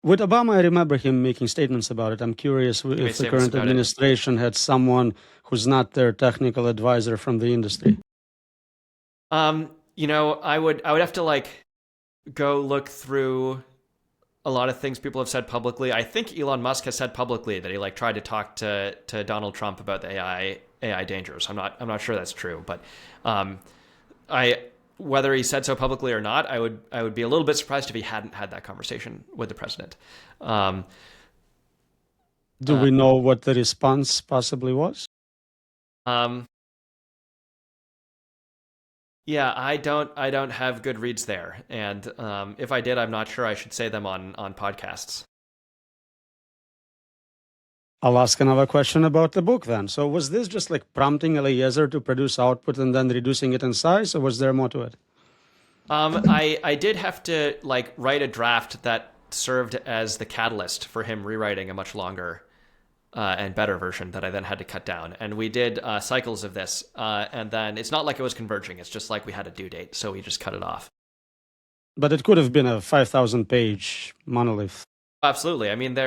With Obama, I remember him making statements about it. I'm curious if the current administration had someone who's not their technical advisor from the industry. I would have to like go look through a lot of things people have said publicly. I think Elon Musk has said publicly that he like tried to talk to Donald Trump about the AI dangers. I'm not sure that's true, but whether he said so publicly or not, I would be a little bit surprised if he hadn't had that conversation with the president. Do we know what the response possibly was? Yeah, I don't have good reads there, and if I did, I'm not sure I should say them on podcasts. I'll ask another question about the book then. So was this just like prompting Eliezer to produce output and then reducing it in size, or was there more to it? I did have to like write a draft that served as the catalyst for him rewriting a much longer and better version that I then had to cut down. And we did cycles of this, and then it's not like it was converging. It's just like we had a due date, so we just cut it off. But it could have been a 5,000 page monolith. Absolutely. I mean,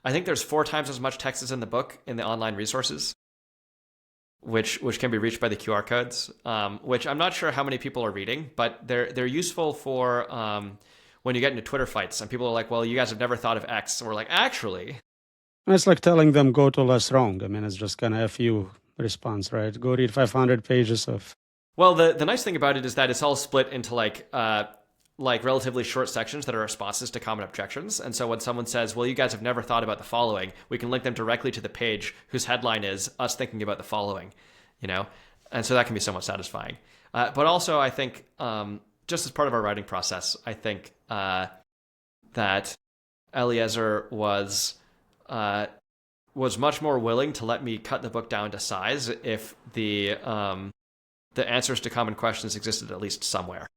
I think there's 4 times as much text as in the book in the online resources, which can be reached by the QR codes, which I'm not sure how many people are reading, but they're useful for when you get into Twitter fights and people are like, well, you guys have never thought of X. And we're like, actually. It's like telling them go to less wrong. I mean, it's just kind of FU response, right? Go read 500 pages of. Well, the nice thing about it is that it's all split into like relatively short sections that are responses to common objections. And so when someone says, well, you guys have never thought about the following, we can link them directly to the page whose headline is us thinking about the following, you know? And so that can be somewhat satisfying. But also, I think, just as part of our writing process, I think that Eliezer was much more willing to let me cut the book down to size if the answers to common questions existed at least somewhere.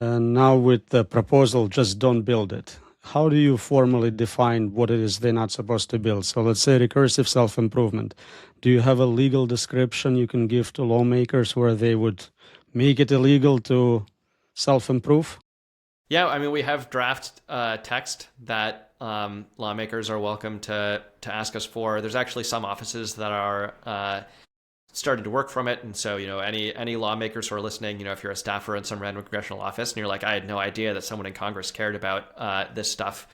And now with the proposal, just don't build it. How do you formally define what it is they're not supposed to build? So let's say recursive self-improvement. Do you have a legal description you can give to lawmakers where they would make it illegal to self-improve? Yeah, I mean, we have draft text that lawmakers are welcome to ask us for. There's actually some offices that are started to work from it. And so, any lawmakers who are listening, if you're a staffer in some random congressional office and you're like, I had no idea that someone in Congress cared about this stuff,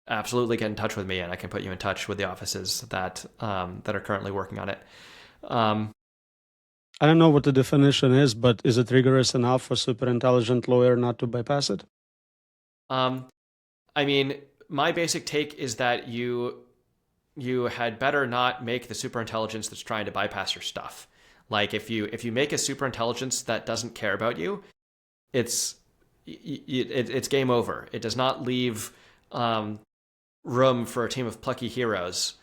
absolutely get in touch with me and I can put you in touch with the offices that are currently working on it. I don't know what the definition is, but is it rigorous enough for superintelligent lawyer not to bypass it? I mean, my basic take is that you had better not make the superintelligence that's trying to bypass your stuff. Like if you make a superintelligence that doesn't care about you, it's game over. It does not leave room for a team of plucky heroes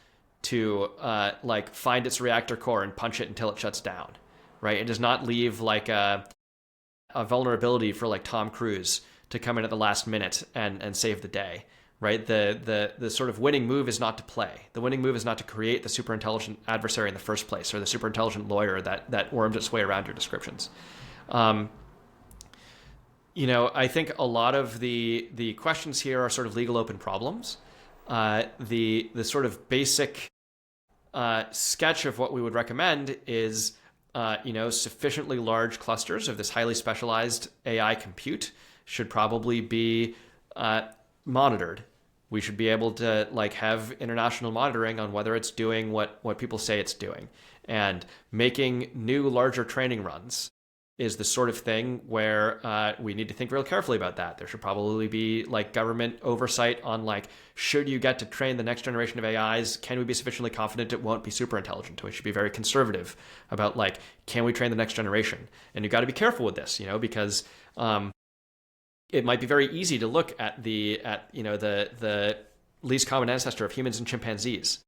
to find its reactor core and punch it until it shuts down, right? It does not leave like a vulnerability for like Tom Cruise to come in at the last minute and save the day. Right, the sort of winning move is not to play. The winning move is not to create the superintelligent adversary in the first place, or the superintelligent lawyer that worms its way around your descriptions. I think a lot of the questions here are sort of legal open problems. The sort of basic sketch of what we would recommend is sufficiently large clusters of this highly specialized AI compute should probably be monitored. We should be able to have international monitoring on whether it's doing what people say it's doing. And making new, larger training runs is the sort of thing where we need to think real carefully about that. There should probably be government oversight on should you get to train the next generation of AIs, can we be sufficiently confident it won't be super intelligent? We should be very conservative about can we train the next generation? And you've got to be careful with this, because it might be very easy to look at the least common ancestor of humans and chimpanzees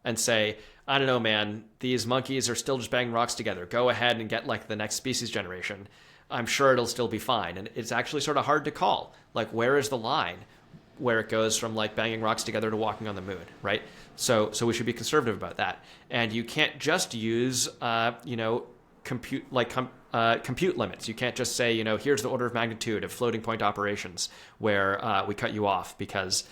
and say, I don't know, man, these monkeys are still just banging rocks together. Go ahead and get the next species generation. I'm sure it'll still be fine. And it's actually sort of hard to call. Where is the line where it goes from banging rocks together to walking on the moon, right? So we should be conservative about that. And you can't just use compute compute limits. You can't just say, here's the order of magnitude of floating point operations where we cut you off, because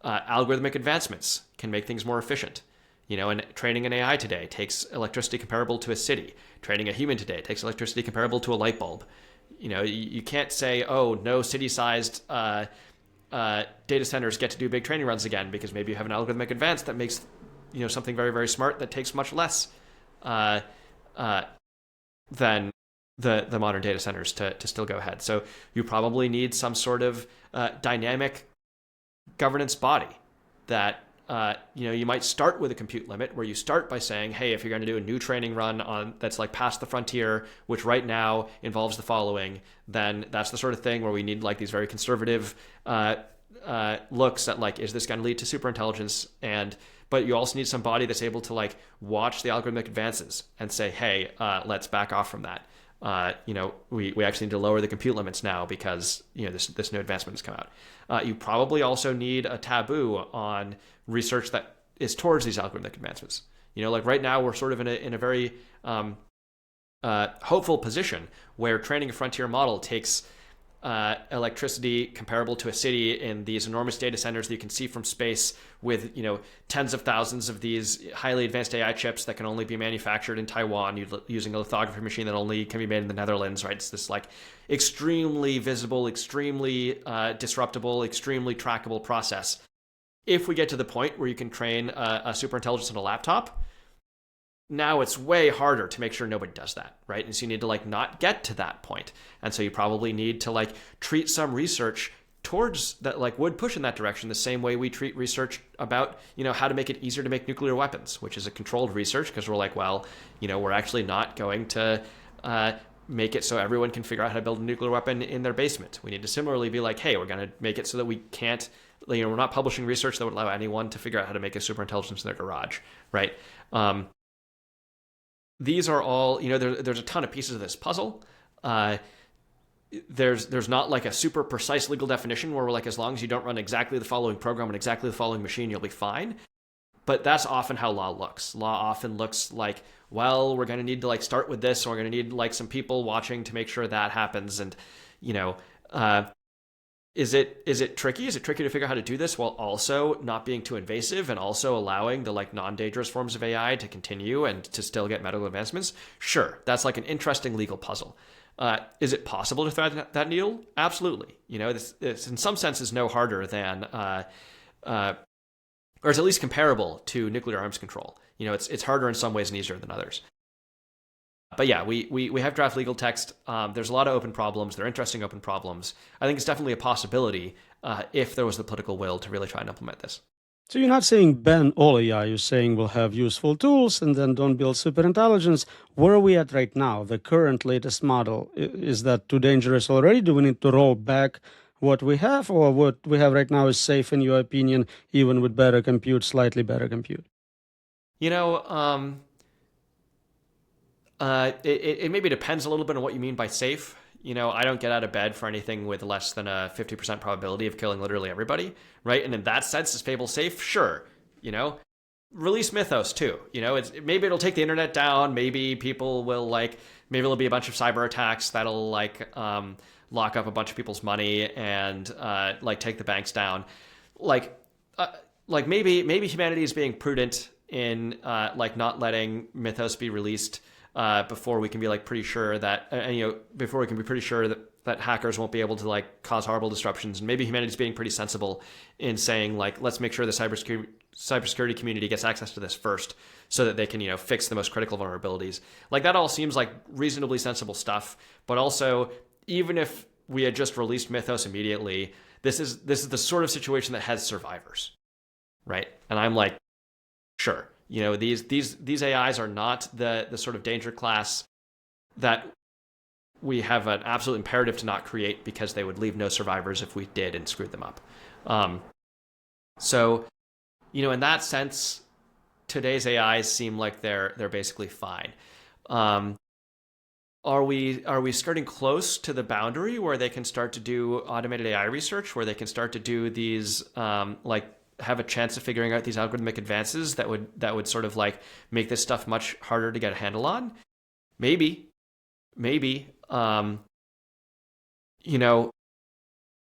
algorithmic advancements can make things more efficient. And training an AI today takes electricity comparable to a city. Training a human today takes electricity comparable to a light bulb. You can't say, oh, no city-sized data centers get to do big training runs again because maybe you have an algorithmic advance that makes something very, very smart that takes much less than the modern data centers to still go ahead. So you probably need some sort of dynamic governance body that you might start with a compute limit where you start by saying, hey, if you're going to do a new training run on that's like past the frontier, which right now involves the following, then that's the sort of thing where we need like these very conservative looks at like, is this going to lead to superintelligence? But you also need somebody that's able to like watch the algorithmic advances and say, hey, let's back off from that. We actually need to lower the compute limits now because this new advancement has come out. You probably also need a taboo on research that is towards these algorithmic advancements. Like right now we're sort of in a very hopeful position where training a frontier model takes electricity comparable to a city in these enormous data centers that you can see from space with tens of thousands of these highly advanced AI chips that can only be manufactured in Taiwan using a lithography machine that only can be made in the Netherlands, right? It's this like extremely visible, extremely disruptible, extremely trackable process. If we get to the point where you can train a superintelligence on a laptop, now it's way harder to make sure nobody does that, right? And so you need to like not get to that point. And so you probably need to like treat some research towards that, like would push in that direction the same way we treat research about, how to make it easier to make nuclear weapons, which is a controlled research because we're like, well, we're actually not going to make it so everyone can figure out how to build a nuclear weapon in their basement. We need to similarly be like, hey, we're going to make it so that we can't, we're not publishing research that would allow anyone to figure out how to make a superintelligence in their garage, right? These are all, there's a ton of pieces of this puzzle. There's not like a super precise legal definition where we're like, as long as you don't run exactly the following program on exactly the following machine, you'll be fine. But that's often how law looks. Law often looks like, well, we're going to need to like start with this, and we're going to need like some people watching to make sure that happens. And, is it tricky? Is it tricky to figure out how to do this while also not being too invasive and also allowing the like non-dangerous forms of AI to continue and to still get medical advancements? Sure, that's like an interesting legal puzzle. Is it possible to thread that needle? Absolutely. This in some senses no harder than, or it's at least comparable to nuclear arms control. It's harder in some ways and easier than others. But yeah, we have draft legal text. There's a lot of open problems. They're interesting open problems. I think it's definitely a possibility if there was the political will to really try and implement this. So you're not saying ban all AI, you're saying we'll have useful tools and then don't build superintelligence. Where are we at right now? The current latest model, is that too dangerous already? Do we need to roll back what we have, or what we have right now is safe in your opinion, even with better compute, slightly better compute? It maybe depends a little bit on what you mean by safe. I don't get out of bed for anything with less than a 50% probability of killing literally everybody, right? And in that sense, is Fable safe? Sure. Release Mythos too. Maybe it'll take the internet down. Maybe people will maybe there'll be a bunch of cyber attacks that'll lock up a bunch of people's money and take the banks down. Maybe humanity is being prudent in not letting Mythos be released before we can be pretty sure that before we can be pretty sure that hackers won't be able to cause horrible disruptions. And maybe humanity's being pretty sensible in saying let's make sure the cybersecurity community gets access to this first, so that they can fix the most critical vulnerabilities. That all seems like reasonably sensible stuff. But also, even if we had just released Mythos immediately, this is the sort of situation that has survivors, right? And I'm like, sure. These AIs are not the sort of danger class that we have an absolute imperative to not create, because they would leave no survivors if we did and screwed them up. So, in that sense, today's AIs seem like they're basically fine. Are we skirting close to the boundary where they can start to do automated AI research, where they can start to do these have a chance of figuring out these algorithmic advances that would sort of make this stuff much harder to get a handle on? Maybe.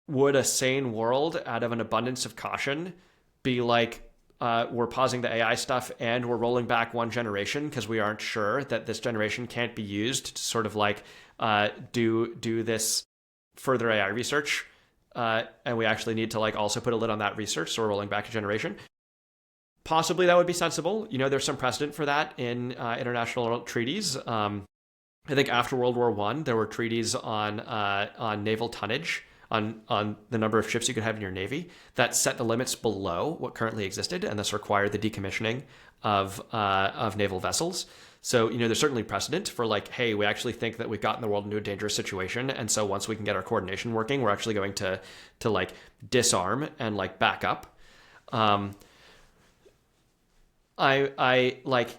Would a sane world out of an abundance of caution be we're pausing the AI stuff and we're rolling back one generation because we aren't sure that this generation can't be used to sort of do this further AI research? And we actually need to also put a lid on that research, so we're rolling back a generation. Possibly that would be sensible. There's some precedent for that in international treaties. I think after World War I, there were treaties on naval tonnage, on the number of ships you could have in your navy that set the limits below what currently existed, and thus required the decommissioning of naval vessels. So, there's certainly precedent for like, hey, we actually think that we've gotten the world into a dangerous situation, and so once we can get our coordination working, we're actually going to like disarm and like back up. I like,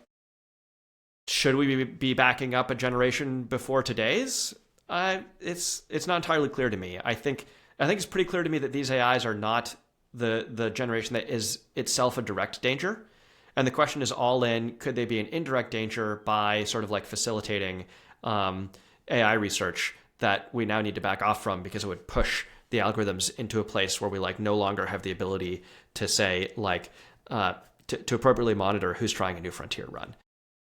should we be backing up a generation before today's? It's not entirely clear to me. I think it's pretty clear to me that these AIs are not the generation that is itself a direct danger. And the question is all in, could they be an indirect danger by sort of like facilitating AI research that we now need to back off from because it would push the algorithms into a place where we like no longer have the ability to say like to appropriately monitor who's trying a new frontier run.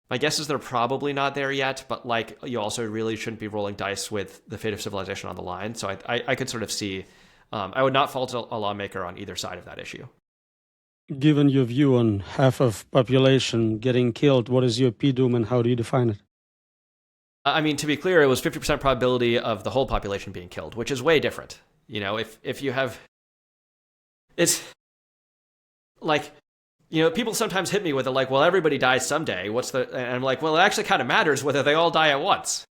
My guess is they're probably not there yet, but like you also really shouldn't be rolling dice with the fate of civilization on the line. So I could sort of see, I would not fault a lawmaker on either side of that issue. Given your view on half of population getting killed, what is your P-doom and how do you define it? I mean, to be clear, it was 50% probability of the whole population being killed, which is way different. If you have, it's like, people sometimes hit me with it like, well, everybody dies someday. And I'm like, well, it actually kind of matters whether they all die at once.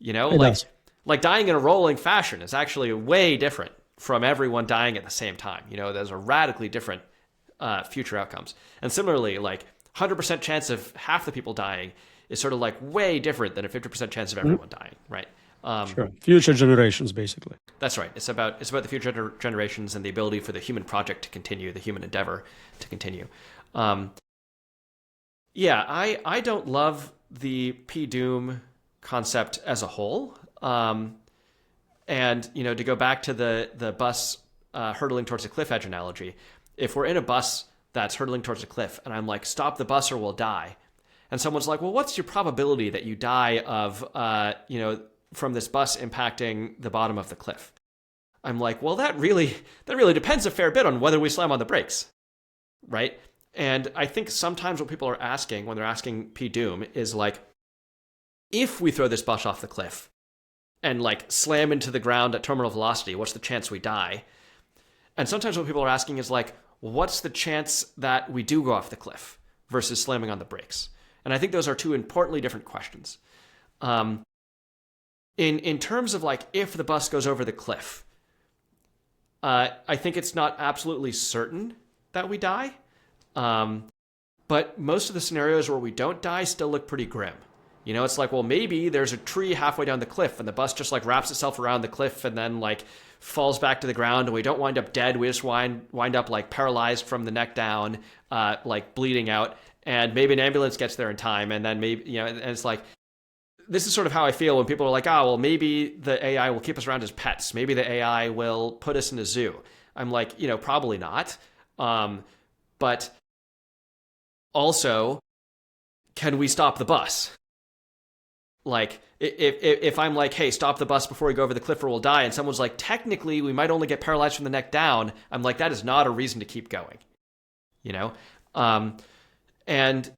Like dying in a rolling fashion is actually way different from everyone dying at the same time. There's a radically different future outcomes. And similarly, like 100% chance of half the people dying is sort of like way different than a 50% chance of everyone dying, right? Sure. Future generations, basically. That's right. It's about the future generations and the ability for the human project to continue, the human endeavor to continue. Yeah, I don't love the P-doom concept as a whole. And to go back to the bus hurtling towards a cliff edge analogy, if we're in a bus that's hurtling towards a cliff and I'm like, stop the bus or we'll die, and someone's like, well, what's your probability that you die of from this bus impacting the bottom of the cliff? I'm like, well, that really depends a fair bit on whether we slam on the brakes, right? And I think sometimes what people are asking when they're asking P-doom is like, if we throw this bus off the cliff and like slam into the ground at terminal velocity, what's the chance we die? And sometimes what people are asking is like, what's the chance that we do go off the cliff versus slamming on the brakes? And I think those are two importantly different questions. In terms of like, if the bus goes over the cliff, I think it's not absolutely certain that we die. But most of the scenarios where we don't die still look pretty grim. It's like, well, maybe there's a tree halfway down the cliff and the bus just like wraps itself around the cliff and then like falls back to the ground and we don't wind up dead. We just wind up like paralyzed from the neck down, like bleeding out. And maybe an ambulance gets there in time. And then maybe, and it's like, this is sort of how I feel when people are like, well, maybe the AI will keep us around as pets. Maybe the AI will put us in a zoo. I'm like, probably not. But also, can we stop the bus? Like, if I'm like, hey, stop the bus before we go over the cliff or we'll die, and someone's like, technically, we might only get paralyzed from the neck down, I'm like, that is not a reason to keep going. And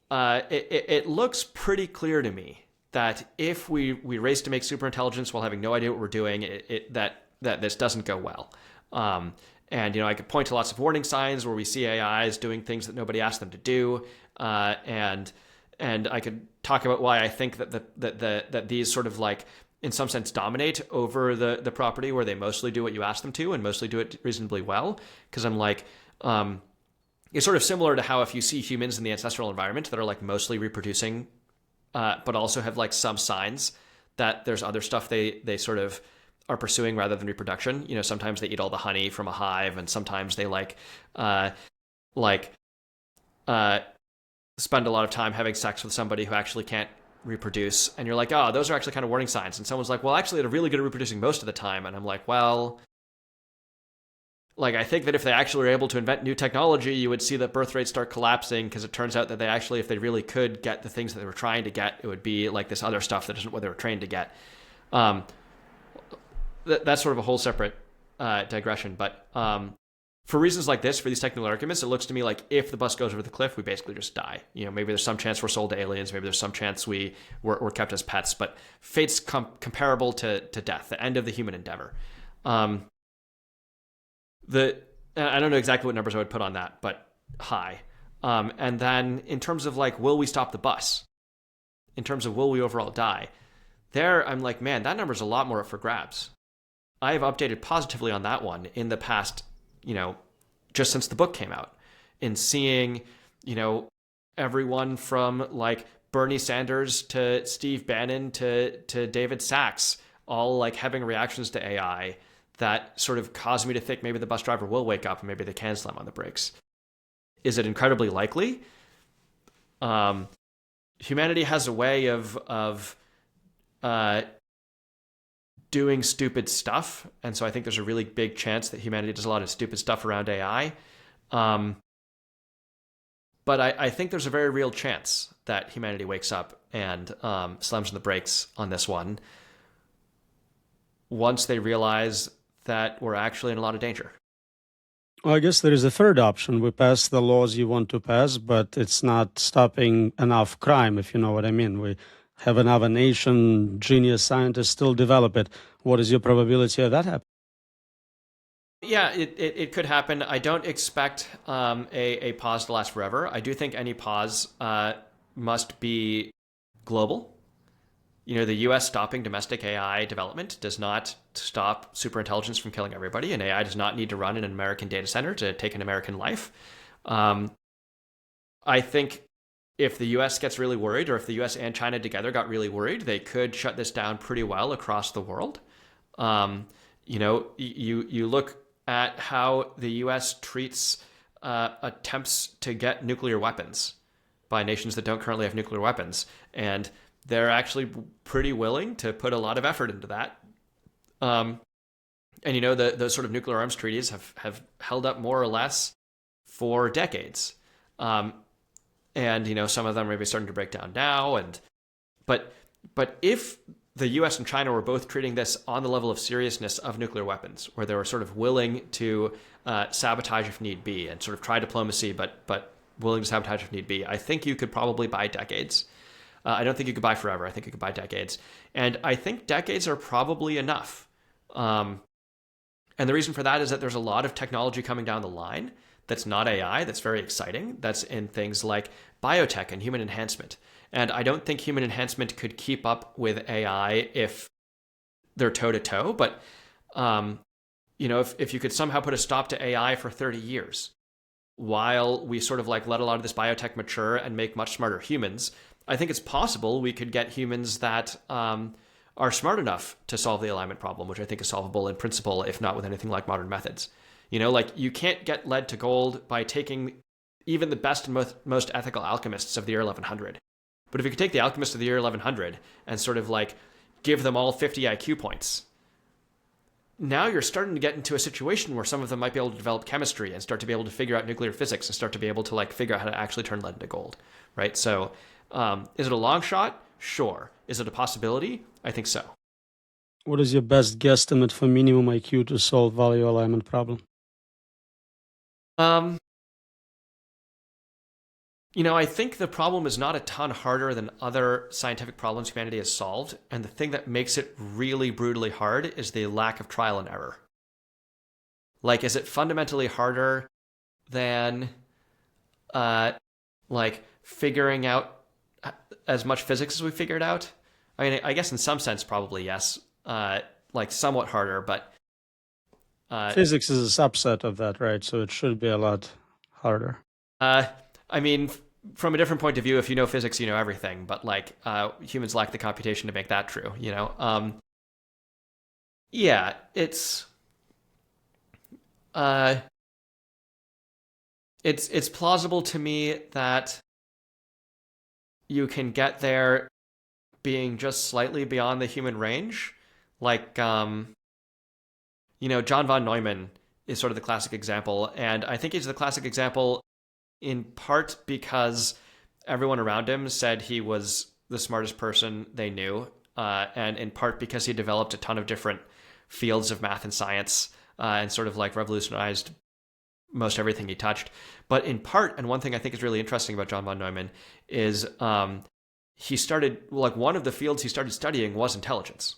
it looks pretty clear to me that if we race to make superintelligence while having no idea what we're doing, that this doesn't go well. And I could point to lots of warning signs where we see AIs doing things that nobody asked them to do, and I could talk about why I think that these sort of like, in some sense, dominate over the property where they mostly do what you ask them to and mostly do it reasonably well. Because I'm like, it's sort of similar to how if you see humans in the ancestral environment that are like mostly reproducing, but also have like some signs that there's other stuff they sort of are pursuing rather than reproduction. Sometimes they eat all the honey from a hive, and sometimes they spend a lot of time having sex with somebody who actually can't reproduce. And you're like, oh, those are actually kind of warning signs. And someone's like, well, actually, they're really good at reproducing most of the time. And I'm like, well, like, I think that if they actually were able to invent new technology, you would see that birth rates start collapsing, because it turns out that they actually, if they really could get the things that they were trying to get, it would be like this other stuff that isn't what they were trained to get. That's sort of a whole separate digression. But for reasons like this, for these technical arguments, it looks to me like if the bus goes over the cliff, we basically just die. Maybe there's some chance we're sold to aliens. Maybe there's some chance we're kept as pets. But fate's comparable to death, the end of the human endeavor. Um, the I don't know exactly what numbers I would put on that, but high. And then in terms of like, will we stop the bus? In terms of will we overall die? There, I'm like, man, that number's a lot more up for grabs. I have updated positively on that one in the past, just since the book came out, in seeing, everyone from like Bernie Sanders to Steve Bannon to David Sachs all like having reactions to AI that sort of caused me to think maybe the bus driver will wake up and maybe they can slam on the brakes. Is it incredibly likely? Humanity has a way of doing stupid stuff, and so I think there's a really big chance that humanity does a lot of stupid stuff around AI. But I think there's a very real chance that humanity wakes up and slams on the brakes on this one once they realize that we're actually in a lot of danger. Well, I guess there is a third option. We pass the laws you want to pass, but it's not stopping enough crime, if you know what I mean. We have another nation, genius scientists still develop it. What is your probability of that happening? Yeah, it could happen. I don't expect a pause to last forever. I do think any pause must be global. The US stopping domestic AI development does not stop superintelligence from killing everybody, and AI does not need to run in an American data center to take an American life. I think if the US gets really worried, or if the US and China together got really worried, they could shut this down pretty well across the world. You look at how the US treats attempts to get nuclear weapons by nations that don't currently have nuclear weapons, and they're actually pretty willing to put a lot of effort into that. And those sort of nuclear arms treaties have held up more or less for decades. And some of them are maybe starting to break down now. But if the US and China were both treating this on the level of seriousness of nuclear weapons, where they were sort of willing to sabotage if need be, and sort of try diplomacy, but willing to sabotage if need be, I think you could probably buy decades. I don't think you could buy forever. I think you could buy decades. And I think decades are probably enough. And the reason for that is that there's a lot of technology coming down the line that's not AI, that's very exciting, that's in things like biotech and human enhancement. And I don't think human enhancement could keep up with AI if they're toe-to-toe. But, if you could somehow put a stop to AI for 30 years while we sort of like let a lot of this biotech mature and make much smarter humans, I think it's possible we could get humans that are smart enough to solve the alignment problem, which I think is solvable in principle, if not with anything like modern methods. You can't get lead to gold by taking even the best and most ethical alchemists of the year 1100. But if you could take the alchemists of the year 1100 and sort of like give them all 50 IQ points, now you're starting to get into a situation where some of them might be able to develop chemistry and start to be able to figure out nuclear physics and start to be able to like figure out how to actually turn lead into gold, right? So is it a long shot? Sure. Is it a possibility? I think so. What is your best guesstimate for minimum IQ to solve value alignment problem? I think the problem is not a ton harder than other scientific problems humanity has solved. And the thing that makes it really brutally hard is the lack of trial and error. Like, is it fundamentally harder than, figuring out as much physics as we figured out? I mean, I guess in some sense, probably yes. Somewhat harder, but physics is a subset of that, right? So it should be a lot harder. I mean, from a different point of view, if you know physics, you know everything. But humans lack the computation to make that true. Yeah, it's plausible to me that you can get there being just slightly beyond the human range. John von Neumann is sort of the classic example. And I think he's the classic example in part because everyone around him said he was the smartest person they knew. And in part because he developed a ton of different fields of math and science and sort of like revolutionized most everything he touched. But in part, and one thing I think is really interesting about John von Neumann is he started, one of the fields he started studying was intelligence.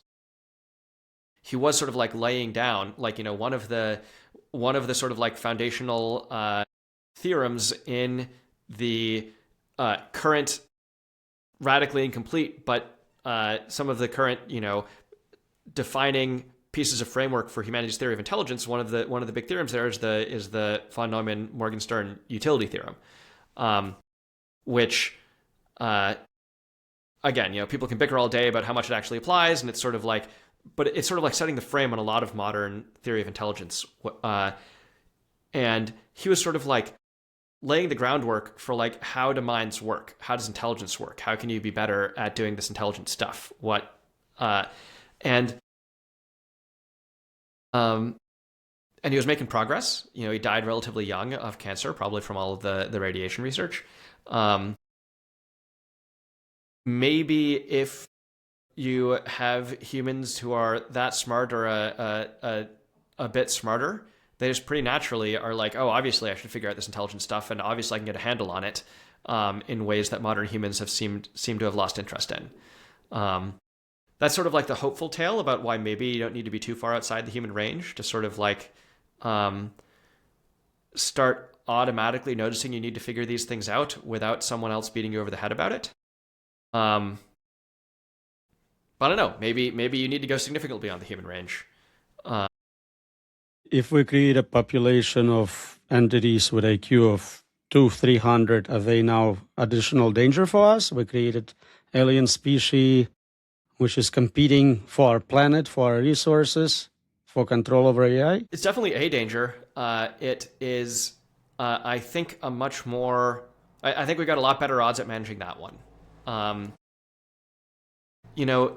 he was sort of like laying down like, you know, one of the sort of like foundational theorems in the current radically incomplete, but some of the current, you know, defining pieces of framework for humanity's theory of intelligence. One of the big theorems there is the von Neumann Morgenstern utility theorem, which again, you know, people can bicker all day about how much it actually applies, and it's sort of like, but it's sort of like setting the frame on a lot of modern theory of intelligence. And he was sort of like laying the groundwork for like, how do minds work? How does intelligence work? How can you be better at doing this intelligent stuff? And he was making progress. You know, he died relatively young of cancer, probably from all of the radiation research. Maybe if you have humans who are that smart or a bit smarter, they just pretty naturally are like, oh, obviously I should figure out this intelligent stuff, and obviously I can get a handle on it in ways that modern humans have seemed to have lost interest in. That's sort of like the hopeful tale about why maybe you don't need to be too far outside the human range to sort of like start automatically noticing you need to figure these things out without someone else beating you over the head about it. But I don't know. Maybe you need to go significantly beyond the human range. If we create a population of entities with IQ of 200-300, are they now additional danger for us? We created alien species which is competing for our planet, for our resources, for control over AI? It's definitely a danger. It is, I think, a much more... I think we got a lot better odds at managing that one. You know,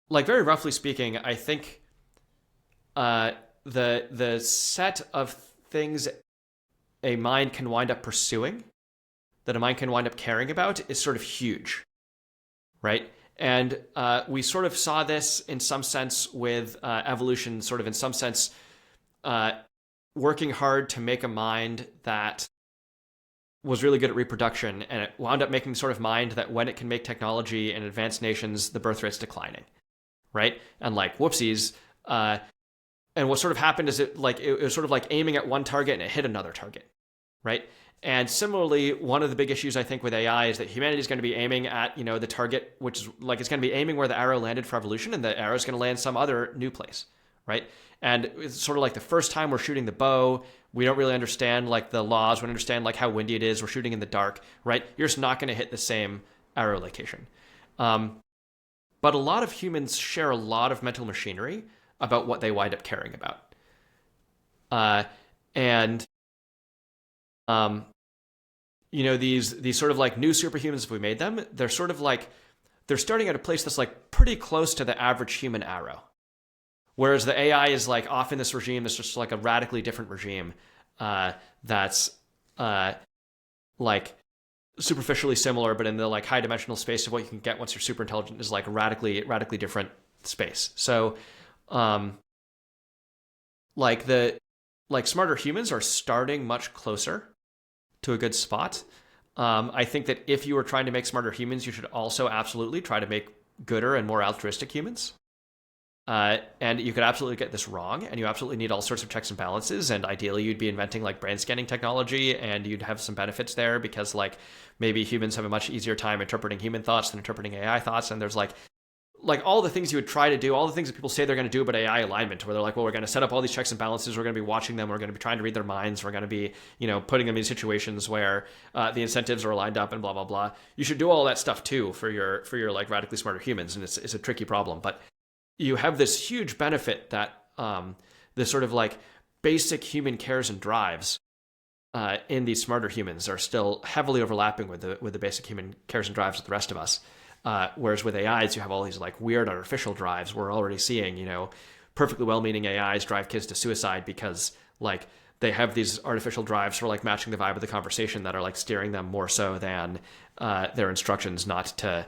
like very roughly speaking, I think the set of things a mind can wind up pursuing, that a mind can wind up caring about, is sort of huge, right? And we sort of saw this in some sense with evolution, sort of in some sense working hard to make a mind that was really good at reproduction, and it wound up making the sort of mind that when it can make technology in advanced nations, the birth rate's declining, right? And like, whoopsies. And what sort of happened is it was sort of like aiming at one target and it hit another target, right? And similarly, one of the big issues I think with AI is that humanity is going to be aiming at, you know, the target, which is like, it's going to be aiming where the arrow landed for evolution, and the arrow is going to land some other new place, right? And it's sort of like the first time we're shooting the bow, we don't really understand like the laws, we don't understand like how windy it is, we're shooting in the dark, right? You're just not going to hit the same arrow location. But a lot of humans share a lot of mental machinery about what they wind up caring about. You know, these sort of like new superhumans, if we made them, they're sort of like, they're starting at a place that's like pretty close to the average human arrow. Whereas the AI is like off in this regime that's just like a radically different regime that's like superficially similar, but in the like high dimensional space of what you can get once you're super intelligent is like radically different space. So like smarter humans are starting much closer to a good spot. I think that if you were trying to make smarter humans, you should also absolutely try to make gooder and more altruistic humans. And you could absolutely get this wrong, and you absolutely need all sorts of checks and balances, and ideally you'd be inventing like brain scanning technology, and you'd have some benefits there because like maybe humans have a much easier time interpreting human thoughts than interpreting AI thoughts, and there's like all the things you would try to do, all the things that people say they're going to do about AI alignment, where they're like, well, we're going to set up all these checks and balances, we're going to be watching them, we're going to be trying to read their minds, we're going to be, you know, putting them in situations where the incentives are aligned up and blah, blah, blah. You should do all that stuff too for your like radically smarter humans, and it's a tricky problem, but you have this huge benefit that the sort of like basic human cares and drives in these smarter humans are still heavily overlapping with the basic human cares and drives of the rest of us. Whereas with AIs, you have all these like weird artificial drives. We're already seeing, you know, perfectly well-meaning AIs drive kids to suicide because like they have these artificial drives for like matching the vibe of the conversation that are like steering them more so than their instructions not to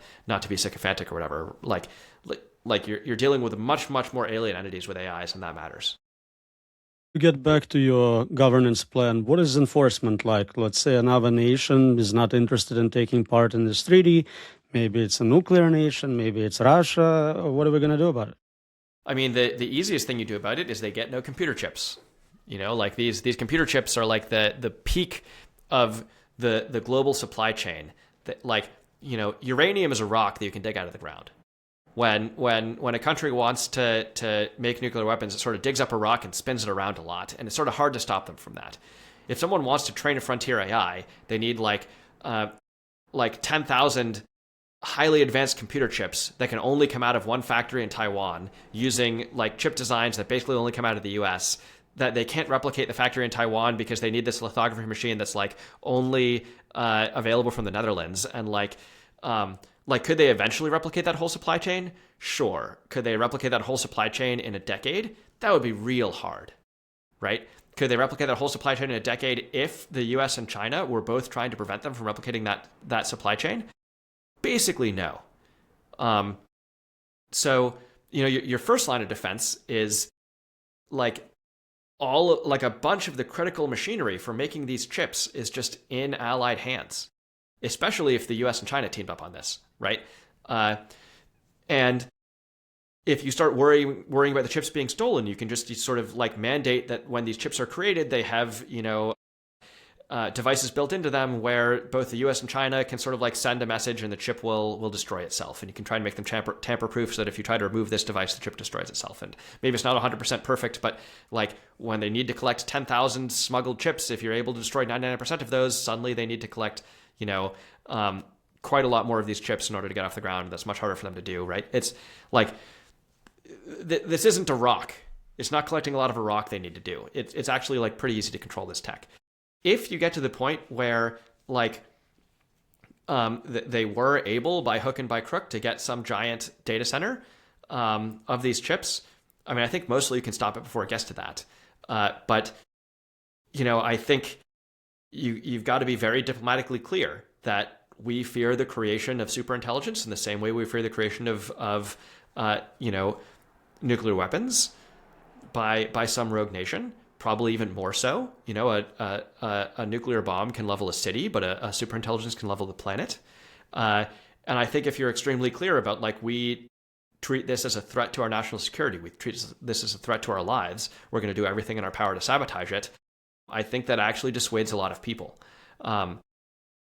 be sycophantic or whatever. Like you're dealing with much more alien entities with AIs, and that matters. To get back to your governance plan, what is enforcement like? Let's say another nation is not interested in taking part in this treaty. Maybe it's a nuclear nation, maybe it's Russia. What are we going to do about it? I mean, the easiest thing you do about it is they get no computer chips. Like these computer chips are like the peak of the global supply chain. That, like, uranium is a rock that you can dig out of the ground. When a country wants to make nuclear weapons, it sort of digs up a rock and spins it around a lot, and it's sort of hard to stop them from that. If someone wants to train a frontier AI, they need like 10,000 highly advanced computer chips that can only come out of one factory in Taiwan, using like chip designs that basically only come out of the US, that they can't replicate the factory in Taiwan because they need this lithography machine that's like only available from the Netherlands. And could they eventually replicate that whole supply chain? Sure. Could they replicate that whole supply chain in a decade? That would be real hard, right? Could they replicate that whole supply chain in a decade if the US and China were both trying to prevent them from replicating that supply chain? Basically, no. So, your first line of defense is like a bunch of the critical machinery for making these chips is just in allied hands, especially if the US and China teamed up on this, right? And if you start worrying about the chips being stolen, you can just sort of like mandate that when these chips are created, they have, devices built into them where both the US and China can sort of like send a message and the chip will destroy itself. And you can try and make them tamper proof so that if you try to remove this device, the chip destroys itself. And maybe it's not 100% perfect, but like when they need to collect 10,000 smuggled chips, if you're able to destroy 99% of those, suddenly they need to collect, quite a lot more of these chips in order to get off the ground. That's much harder for them to do, right? It's like, this isn't a rock. It's not collecting a lot of a rock they need to do. It's actually like pretty easy to control this tech. If you get to the point where they were able by hook and by crook to get some giant data center of these chips, I mean, I think mostly you can stop it before it gets to that. But I think you've got to be very diplomatically clear that we fear the creation of superintelligence in the same way we fear the creation of nuclear weapons by some rogue nation. Probably even more so. A nuclear bomb can level a city, but a superintelligence can level the planet. And I think if you're extremely clear about we treat this as a threat to our national security, we treat this as a threat to our lives, we're going to do everything in our power to sabotage it, I think that actually dissuades a lot of people.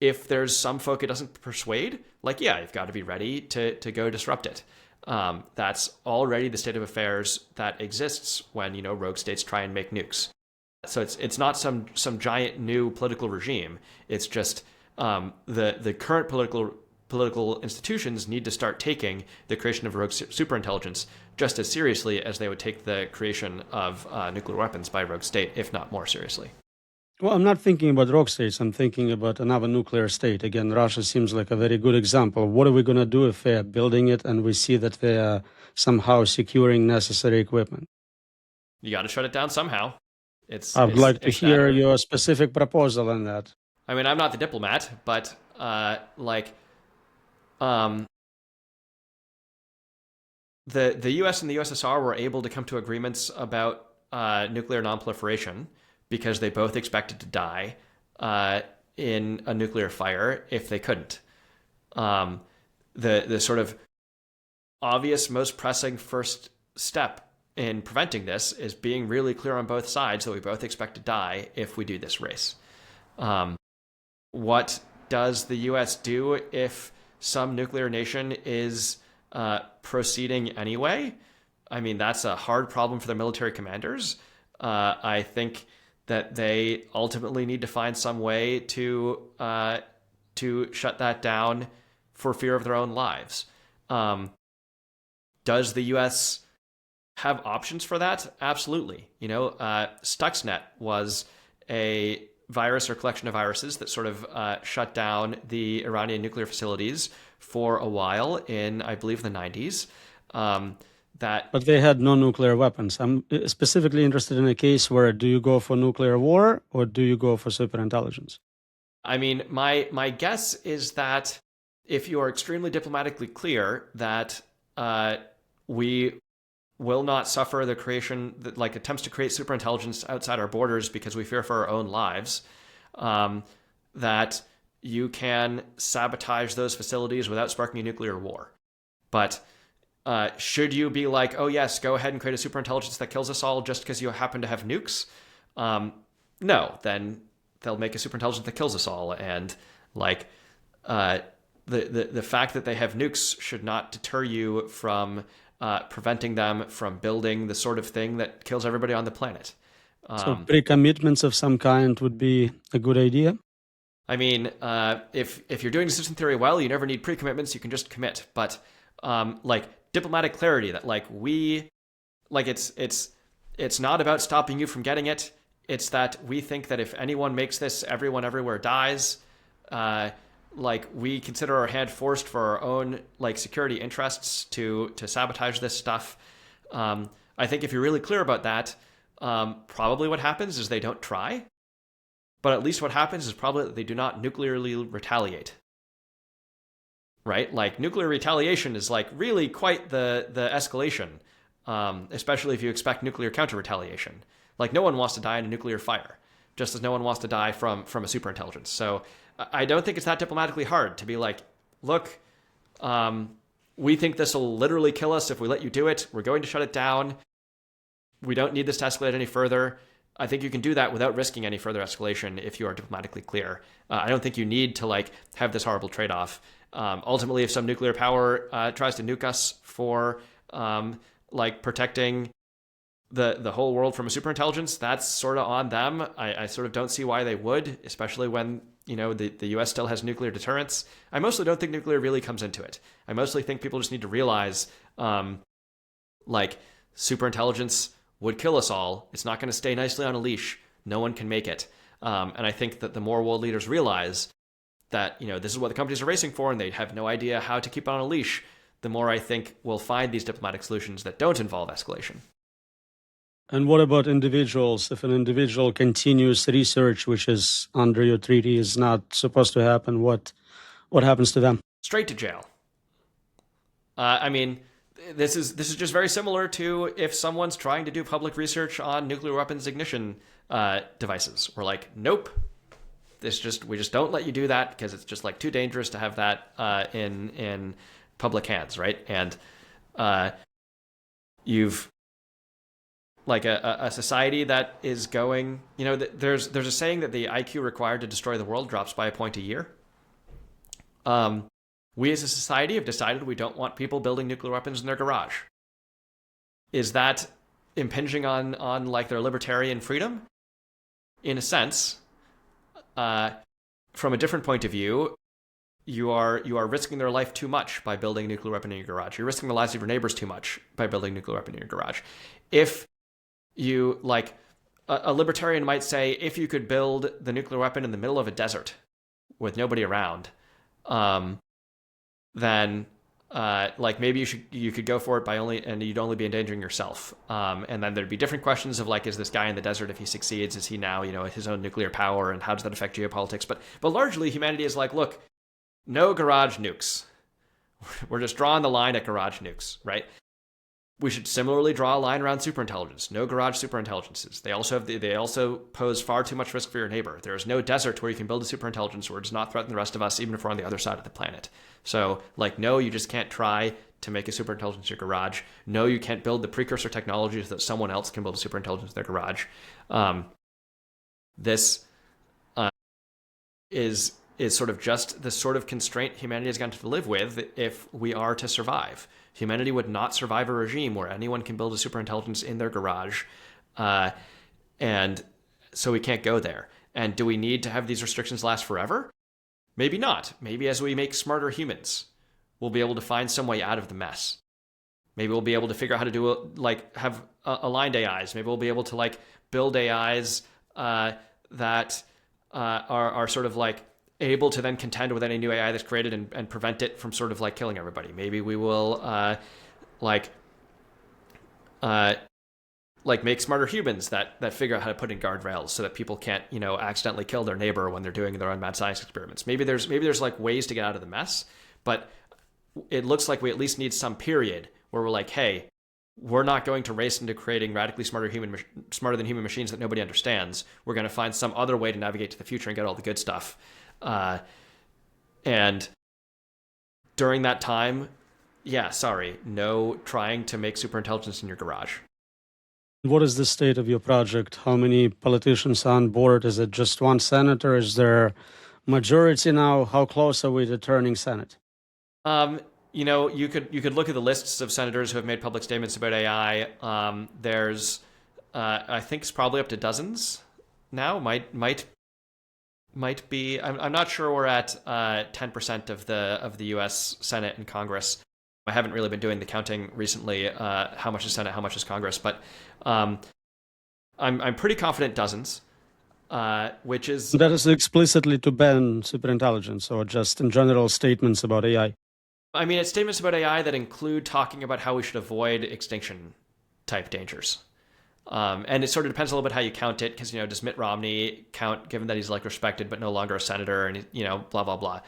If there's some folk it doesn't persuade, you've got to be ready to go disrupt it. That's already the state of affairs that exists when rogue states try and make nukes. So it's not some giant new political regime. It's just the current political institutions need to start taking the creation of rogue superintelligence just as seriously as they would take the creation of nuclear weapons by a rogue state, if not more seriously. Well, I'm not thinking about rogue states. I'm thinking about another nuclear state. Again, Russia seems like a very good example. What are we going to do if they're building it and we see that they are somehow securing necessary equipment? You got to shut it down somehow. I'd like to hear your specific proposal on that. I mean, I'm not the diplomat, but the U.S. and the USSR were able to come to agreements about nuclear nonproliferation because they both expected to die in a nuclear fire if they couldn't. The sort of obvious, most pressing first step in preventing this is being really clear on both sides that we both expect to die if we do this race. What does the U.S. do if some nuclear nation is proceeding anyway? I mean, that's a hard problem for the military commanders. I think that they ultimately need to find some way to shut that down for fear of their own lives. Does the U.S. have options for that? Absolutely. Stuxnet was a virus or collection of viruses that sort of shut down the Iranian nuclear facilities for a while in, I believe, the 90s. But they had no nuclear weapons. I'm specifically interested in a case where do you go for nuclear war or do you go for superintelligence? I mean, my guess is that if you are extremely diplomatically clear that we will not suffer the creation, attempts to create superintelligence outside our borders because we fear for our own lives, that you can sabotage those facilities without sparking a nuclear war. But should you be like, oh yes, go ahead and create a superintelligence that kills us all just because you happen to have nukes? No, then they'll make a superintelligence that kills us all. And like the fact that they have nukes should not deter you from preventing them from building the sort of thing that kills everybody on the planet. So pre-commitments of some kind would be a good idea. I mean, if you're doing decision theory well, you never need pre-commitments. You can just commit. But like diplomatic clarity, that like it's not about stopping you from getting it. It's that we think that if anyone makes this, everyone everywhere dies. Like we consider our hand forced for our own like security interests to sabotage this stuff. I think if you're really clear about that, probably what happens is they don't try. But at least what happens is probably that they do not nuclearly retaliate. Right? Like nuclear retaliation is like really quite the escalation, especially if you expect nuclear counter retaliation. Like no one wants to die in a nuclear fire, just as no one wants to die from a superintelligence. So I don't think it's that diplomatically hard to be like, look, we think this will literally kill us if we let you do it. We're going to shut it down. We don't need this to escalate any further. I think you can do that without risking any further escalation if you are diplomatically clear. I don't think you need to like have this horrible trade-off. Ultimately, if some nuclear power tries to nuke us for like protecting the whole world from a superintelligence, that's sort of on them. I sort of don't see why they would, especially when the US still has nuclear deterrence. I mostly don't think nuclear really comes into it. I mostly think people just need to realize like superintelligence would kill us all. It's not going to stay nicely on a leash. No one can make it. And I think that the more world leaders realize that, this is what the companies are racing for and they have no idea how to keep it on a leash, the more I think we'll find these diplomatic solutions that don't involve escalation. And what about individuals? If an individual continues research, which is under your treaty, is not supposed to happen, what happens to them? Straight to jail. I mean, this is just very similar to if someone's trying to do public research on nuclear weapons ignition devices. We're like, nope. We just don't let you do that because it's just like too dangerous to have that in public hands, right? And you've like a society that is going, there's a saying that the IQ required to destroy the world drops by a point a year. We as a society have decided we don't want people building nuclear weapons in their garage. Is that impinging on like their libertarian freedom? In a sense, from a different point of view, you are risking their life too much by building a nuclear weapon in your garage. You're risking the lives of your neighbors too much by building a nuclear weapon in your garage. If you like, a libertarian might say, if you could build the nuclear weapon in the middle of a desert with nobody around, then like maybe you could go for it and you'd only be endangering yourself. And then there'd be different questions of like, is this guy in the desert, if he succeeds, is he now, his own nuclear power, and how does that affect geopolitics? But largely humanity is like, look, no garage nukes. We're just drawing the line at garage nukes, right? We should similarly draw a line around superintelligence. No garage superintelligences. They also pose far too much risk for your neighbor. There is no desert where you can build a superintelligence where it does not threaten the rest of us, even if we're on the other side of the planet. So, like, no, you just can't try to make a superintelligence in your garage. No, you can't build the precursor technology so that someone else can build a superintelligence in their garage. This is sort of just the sort of constraint humanity is going to live with if we are to survive. Humanity would not survive a regime where anyone can build a superintelligence in their garage. And so we can't go there. And do we need to have these restrictions last forever? Maybe not. Maybe as we make smarter humans, we'll be able to find some way out of the mess. Maybe we'll be able to figure out how to do have aligned AIs. Maybe we'll be able to like build AIs that are sort of like able to then contend with any new AI that's created and prevent it from sort of like killing everybody. Maybe we will make smarter humans that figure out how to put in guardrails so that people can't, accidentally kill their neighbor when they're doing their own mad science experiments. Maybe there's like ways to get out of the mess, but it looks like we at least need some period where we're like, hey, we're not going to race into creating radically smarter than human machines that nobody understands. We're going to find some other way to navigate to the future and get all the good stuff. And during that time, yeah, sorry, no trying to make superintelligence in your garage. What is the state of your project? How many politicians are on board? Is it just one senator? Is there majority now? How close are we to turning Senate? Um, you could look at the lists of senators who have made public statements about AI. There's, I think it's probably up to dozens now. Might be. I'm not sure we're at 10% of the U.S. Senate and Congress. I haven't really been doing the counting recently. How much is Senate? How much is Congress? But um, I'm pretty confident dozens. Which is That is explicitly to ban superintelligence or just in general statements about AI? I mean, it's statements about AI that include talking about how we should avoid extinction type dangers. And it sort of depends a little bit how you count it, because, does Mitt Romney count, given that he's like respected but no longer a senator, and blah blah blah.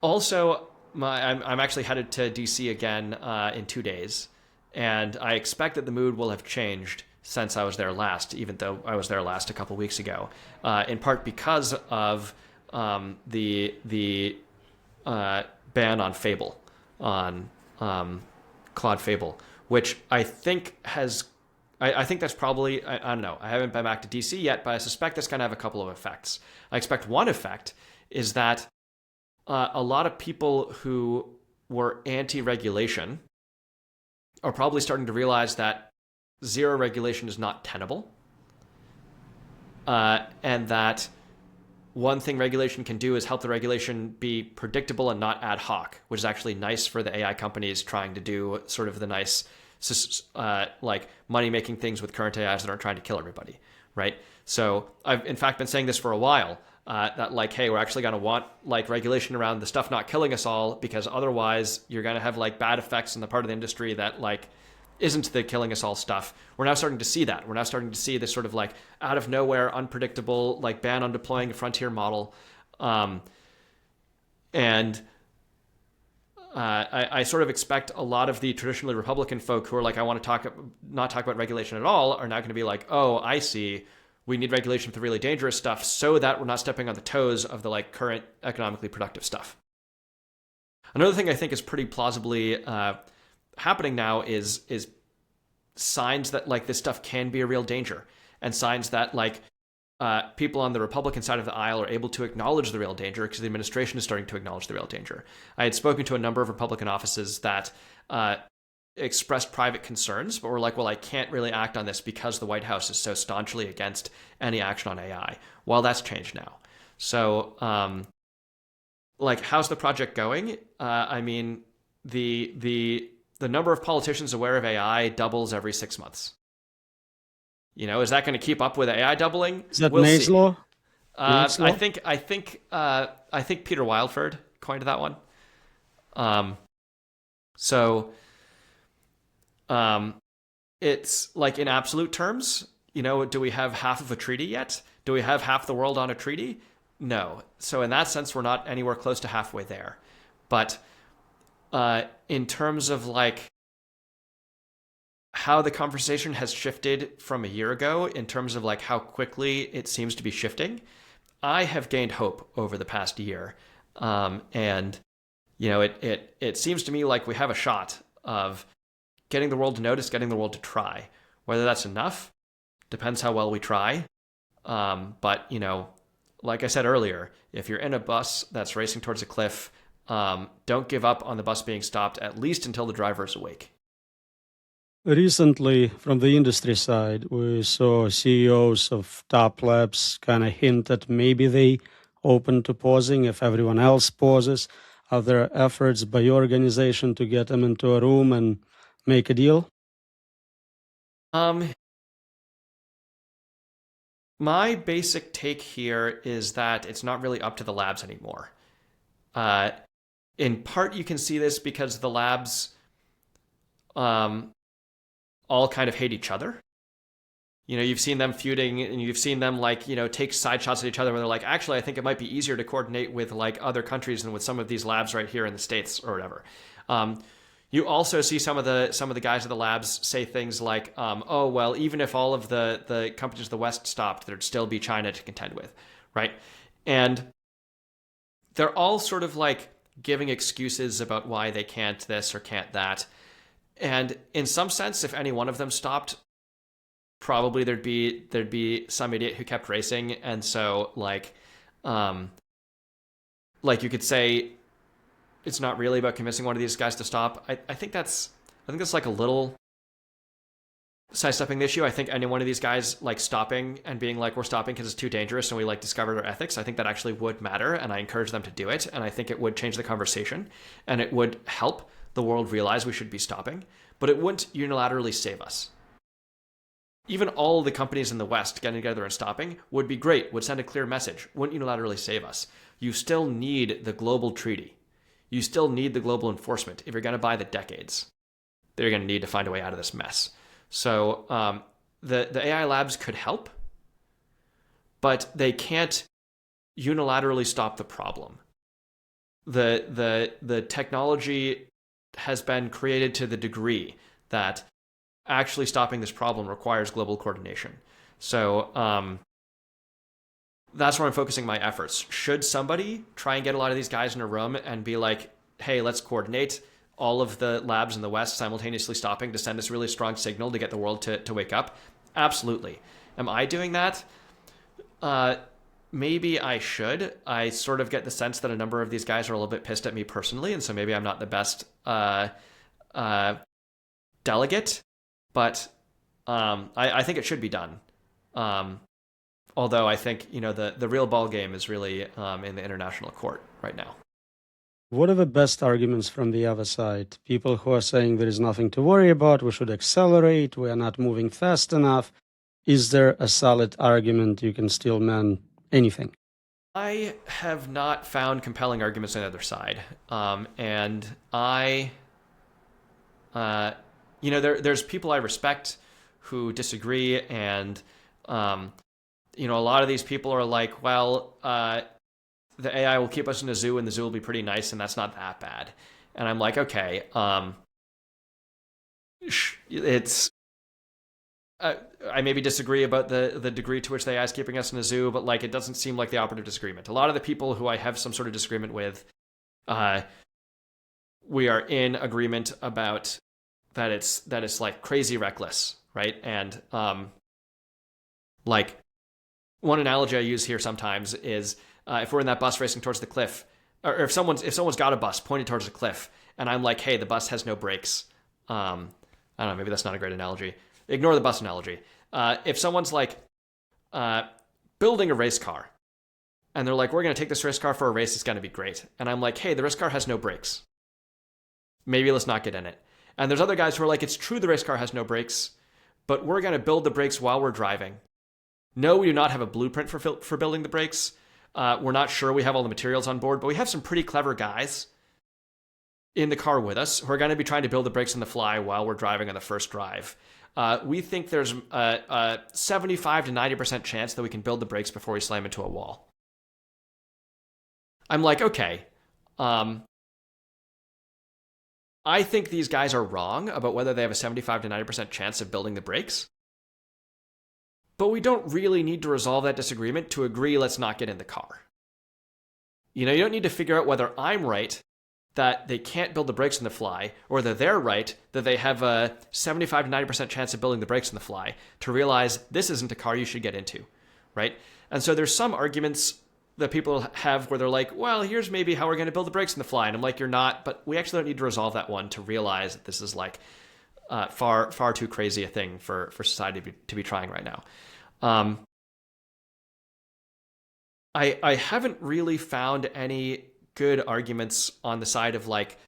Also, I'm actually headed to DC again in 2 days, and I expect that the mood will have changed since I was there last, even though I was there last a couple weeks ago, in part because of the ban on Fable, on Claude Fable, which I think has, I think that's probably, I don't know, I haven't been back to DC yet, but I suspect that's going to have a couple of effects. I expect one effect is that a lot of people who were anti-regulation are probably starting to realize that zero regulation is not tenable, and that one thing regulation can do is help the regulation be predictable and not ad hoc, which is actually nice for the AI companies trying to do sort of the nice, like money-making things with current AIs that aren't trying to kill everybody, right? So I've in fact been saying this for a while, that like, hey, we're actually going to want like regulation around the stuff not killing us all, because otherwise you're going to have like bad effects in the part of the industry that like isn't the killing us all stuff. We're now starting to see that. We're now starting to see this sort of like out of nowhere, unpredictable, like ban on deploying a frontier model. And I sort of expect a lot of the traditionally Republican folk who are like, I want to not talk about regulation at all, are now going to be like, oh, I see. We need regulation for the really dangerous stuff so that we're not stepping on the toes of the like current economically productive stuff. Another thing I think is pretty plausibly happening now is signs that like this stuff can be a real danger, and signs that like people on the Republican side of the aisle are able to acknowledge the real danger because the administration is starting to acknowledge the real danger. I had spoken to a number of Republican offices that expressed private concerns, but were like, well, I can't really act on this because the White House is so staunchly against any action on AI. Well, that's changed now. So like, how's the project going? I mean, the number of politicians aware of AI doubles every 6 months. Is that going to keep up with AI doubling? Is that We'll Nate's see. law? I Nate's law? think Peter Wildford coined that one. So it's like, in absolute terms, do we have half of a treaty yet? Do we have half the world on a treaty? No. So in that sense, we're not anywhere close to halfway there. But in terms of like how the conversation has shifted from a year ago, in terms of like how quickly it seems to be shifting, I have gained hope over the past year. And it seems to me like we have a shot of getting the world to notice, getting the world to try. Whether that's enough depends how well we try. But like I said earlier, if you're in a bus that's racing towards a cliff, don't give up on the bus being stopped, at least until the driver is awake. Recently, from the industry side, we saw CEOs of top labs kind of hint that maybe they open to pausing if everyone else pauses. Are there efforts by your organization to get them into a room and make a deal? My basic take here is that it's not really up to the labs anymore. In part, you can see this because the labs all kind of hate each other. You've seen them feuding, and you've seen them like, take side shots at each other where they're like, actually, I think it might be easier to coordinate with like other countries than with some of these labs right here in the States or whatever. You also see some of the guys at the labs say things like, oh, well, even if all of the companies of the West stopped, there'd still be China to contend with, right? And they're all sort of like giving excuses about why they can't this or can't that. And in some sense, if any one of them stopped, probably there'd be some idiot who kept racing. And so like you could say it's not really about convincing one of these guys to stop. I think that's like a little sidestepping the issue. I think any one of these guys like stopping and being like, we're stopping because it's too dangerous and we like discovered our ethics, I think that actually would matter, and I encourage them to do it, and I think it would change the conversation and it would help the world realize we should be stopping, but it wouldn't unilaterally save us. Even all the companies in the West getting together and stopping would be great, would send a clear message, wouldn't unilaterally save us. You still need the global treaty. You still need the global enforcement if you're going to buy the decades. They're going to need to find a way out of this mess. So the AI labs could help, but they can't unilaterally stop the problem. The technology has been created to the degree that actually stopping this problem requires global coordination. So that's where I'm focusing my efforts. Should somebody try and get a lot of these guys in a room and be like, hey, let's coordinate all of the labs in the West simultaneously stopping to send this really strong signal to get the world to wake up? Absolutely. Am I doing that? Maybe I should. I sort of get the sense that a number of these guys are a little bit pissed at me personally, and so maybe I'm not the best delegate, but I think it should be done. Although I think, the real ball game is really in the international court right now. What are the best arguments from the other side? People who are saying there is nothing to worry about, we should accelerate, we are not moving fast enough. Is there a solid argument you can steel man anything? I have not found compelling arguments on the other side. And there's people I respect who disagree, and a lot of these people are like, well, the AI will keep us in a zoo and the zoo will be pretty nice and that's not that bad. And I'm like, okay, it's I maybe disagree about the degree to which the AI is keeping us in a zoo, but like it doesn't seem like the operative disagreement. A lot of the people who I have some sort of disagreement with, we are in agreement about that it's like crazy reckless, right? And like one analogy I use here sometimes is if we're in that bus racing towards the cliff, or if someone's got a bus pointed towards the cliff, and I'm like, hey, the bus has no brakes. I don't know, maybe that's not a great analogy. Ignore the bus analogy. If someone's like building a race car, and they're like, we're going to take this race car for a race, it's going to be great. And I'm like, hey, the race car has no brakes. Maybe let's not get in it. And there's other guys who are like, it's true the race car has no brakes, but we're going to build the brakes while we're driving. No, we do not have a blueprint for building the brakes. We're not sure we have all the materials on board, but we have some pretty clever guys in the car with us who are going to be trying to build the brakes on the fly while we're driving on the first drive. We think there's a 75 to 90% chance that we can build the brakes before we slam into a wall. I'm like, okay. I think these guys are wrong about whether they have a 75 to 90% chance of building the brakes. But we don't really need to resolve that disagreement to agree let's not get in the car. You don't need to figure out whether I'm right that they can't build the brakes on the fly, or that they're right that they have a 75 to 90% chance of building the brakes on the fly to realize this isn't a car you should get into, right? And so there's some arguments that people have where they're like, well, here's maybe how we're going to build the brakes on the fly. And I'm like, you're not, but we actually don't need to resolve that one to realize that this is like far too crazy a thing for society to be trying right now. I haven't really found any good arguments on the side of like,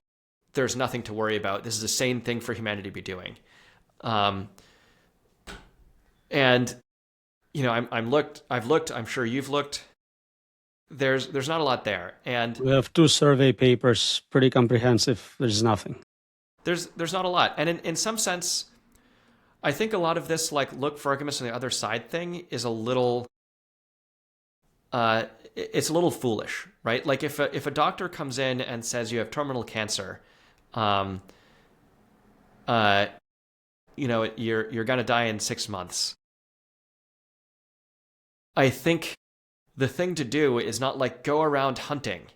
there's nothing to worry about. This is a sane thing for humanity to be doing. And I've looked, I'm sure you've looked. There's not a lot there. And we have 2 survey papers, pretty comprehensive. There's nothing. There's not a lot. And in some sense, I think a lot of this like look for arguments on the other side thing is a little it's a little foolish, right? Like if a doctor comes in and says you have terminal cancer, you're gonna die in 6 months. I think the thing to do is not like go around hunting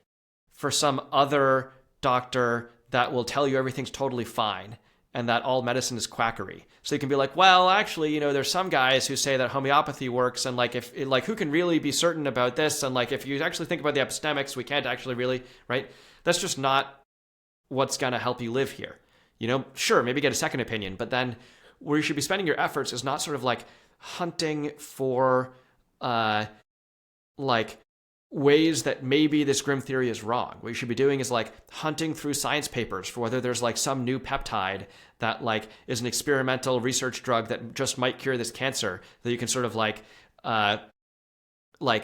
for some other doctor that will tell you everything's totally fine and that all medicine is quackery. So you can be like, well, actually, there's some guys who say that homeopathy works, and like if like who can really be certain about this? And like if you actually think about the epistemics, we can't actually really, right? That's just not what's going to help you live here. Sure, maybe get a second opinion, but then where you should be spending your efforts is not sort of like hunting for like ways that maybe this grim theory is wrong. What you should be doing is like hunting through science papers for whether there's like some new peptide that like is an experimental research drug that just might cure this cancer, that you can sort of like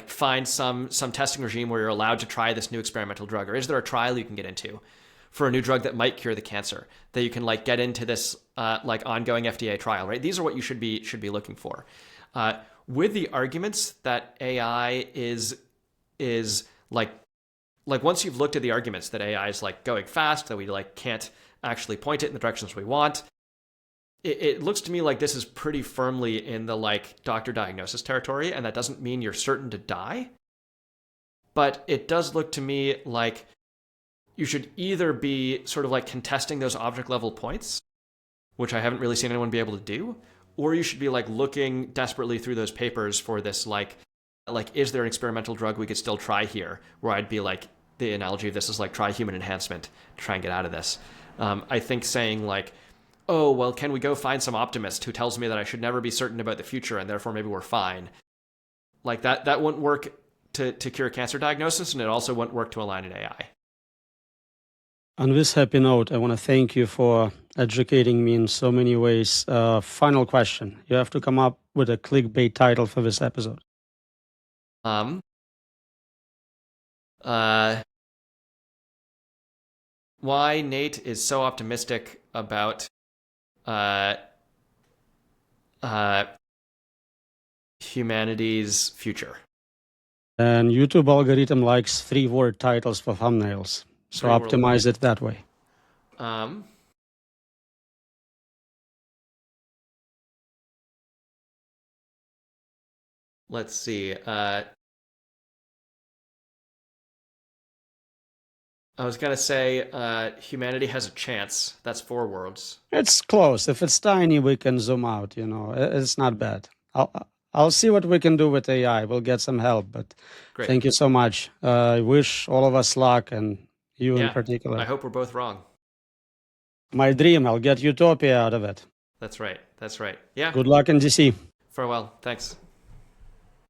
find some testing regime where you're allowed to try this new experimental drug, or is there a trial you can get into for a new drug that might cure the cancer, that you can like get into this like ongoing FDA trial, right? These are what you should be looking for. With the arguments that AI is like once you've looked at the arguments that AI is like going fast, that we like can't actually point it in the directions we want, it looks to me like this is pretty firmly in the like doctor diagnosis territory, and that doesn't mean you're certain to die. But it does look to me like you should either be sort of like contesting those object level points, which I haven't really seen anyone be able to do, or you should be like looking desperately through those papers for this like is there an experimental drug we could still try here, where I'd be like, the analogy of this is like try human enhancement to try and get out of this. I think saying like, oh, well, can we go find some optimist who tells me that I should never be certain about the future and therefore maybe we're fine, like that wouldn't work to cure cancer diagnosis, and it also wouldn't work to align an AI. On this happy note, I want to thank you for educating me in so many ways. Final question. You have to come up with a clickbait title for this episode. Why Nate is so optimistic about humanity's future. And YouTube algorithm likes 3-word titles for thumbnails, so optimize it that way. Let's see. I was going to say humanity has a chance. That's 4 words. It's close. If it's tiny, we can zoom out, It's not bad. I'll see what we can do with AI. We'll get some help, but Great. Thank you so much. I wish all of us luck, and you in particular. I hope we're both wrong. My dream, I'll get utopia out of it. That's right. Yeah. Good luck in DC. Farewell. Thanks.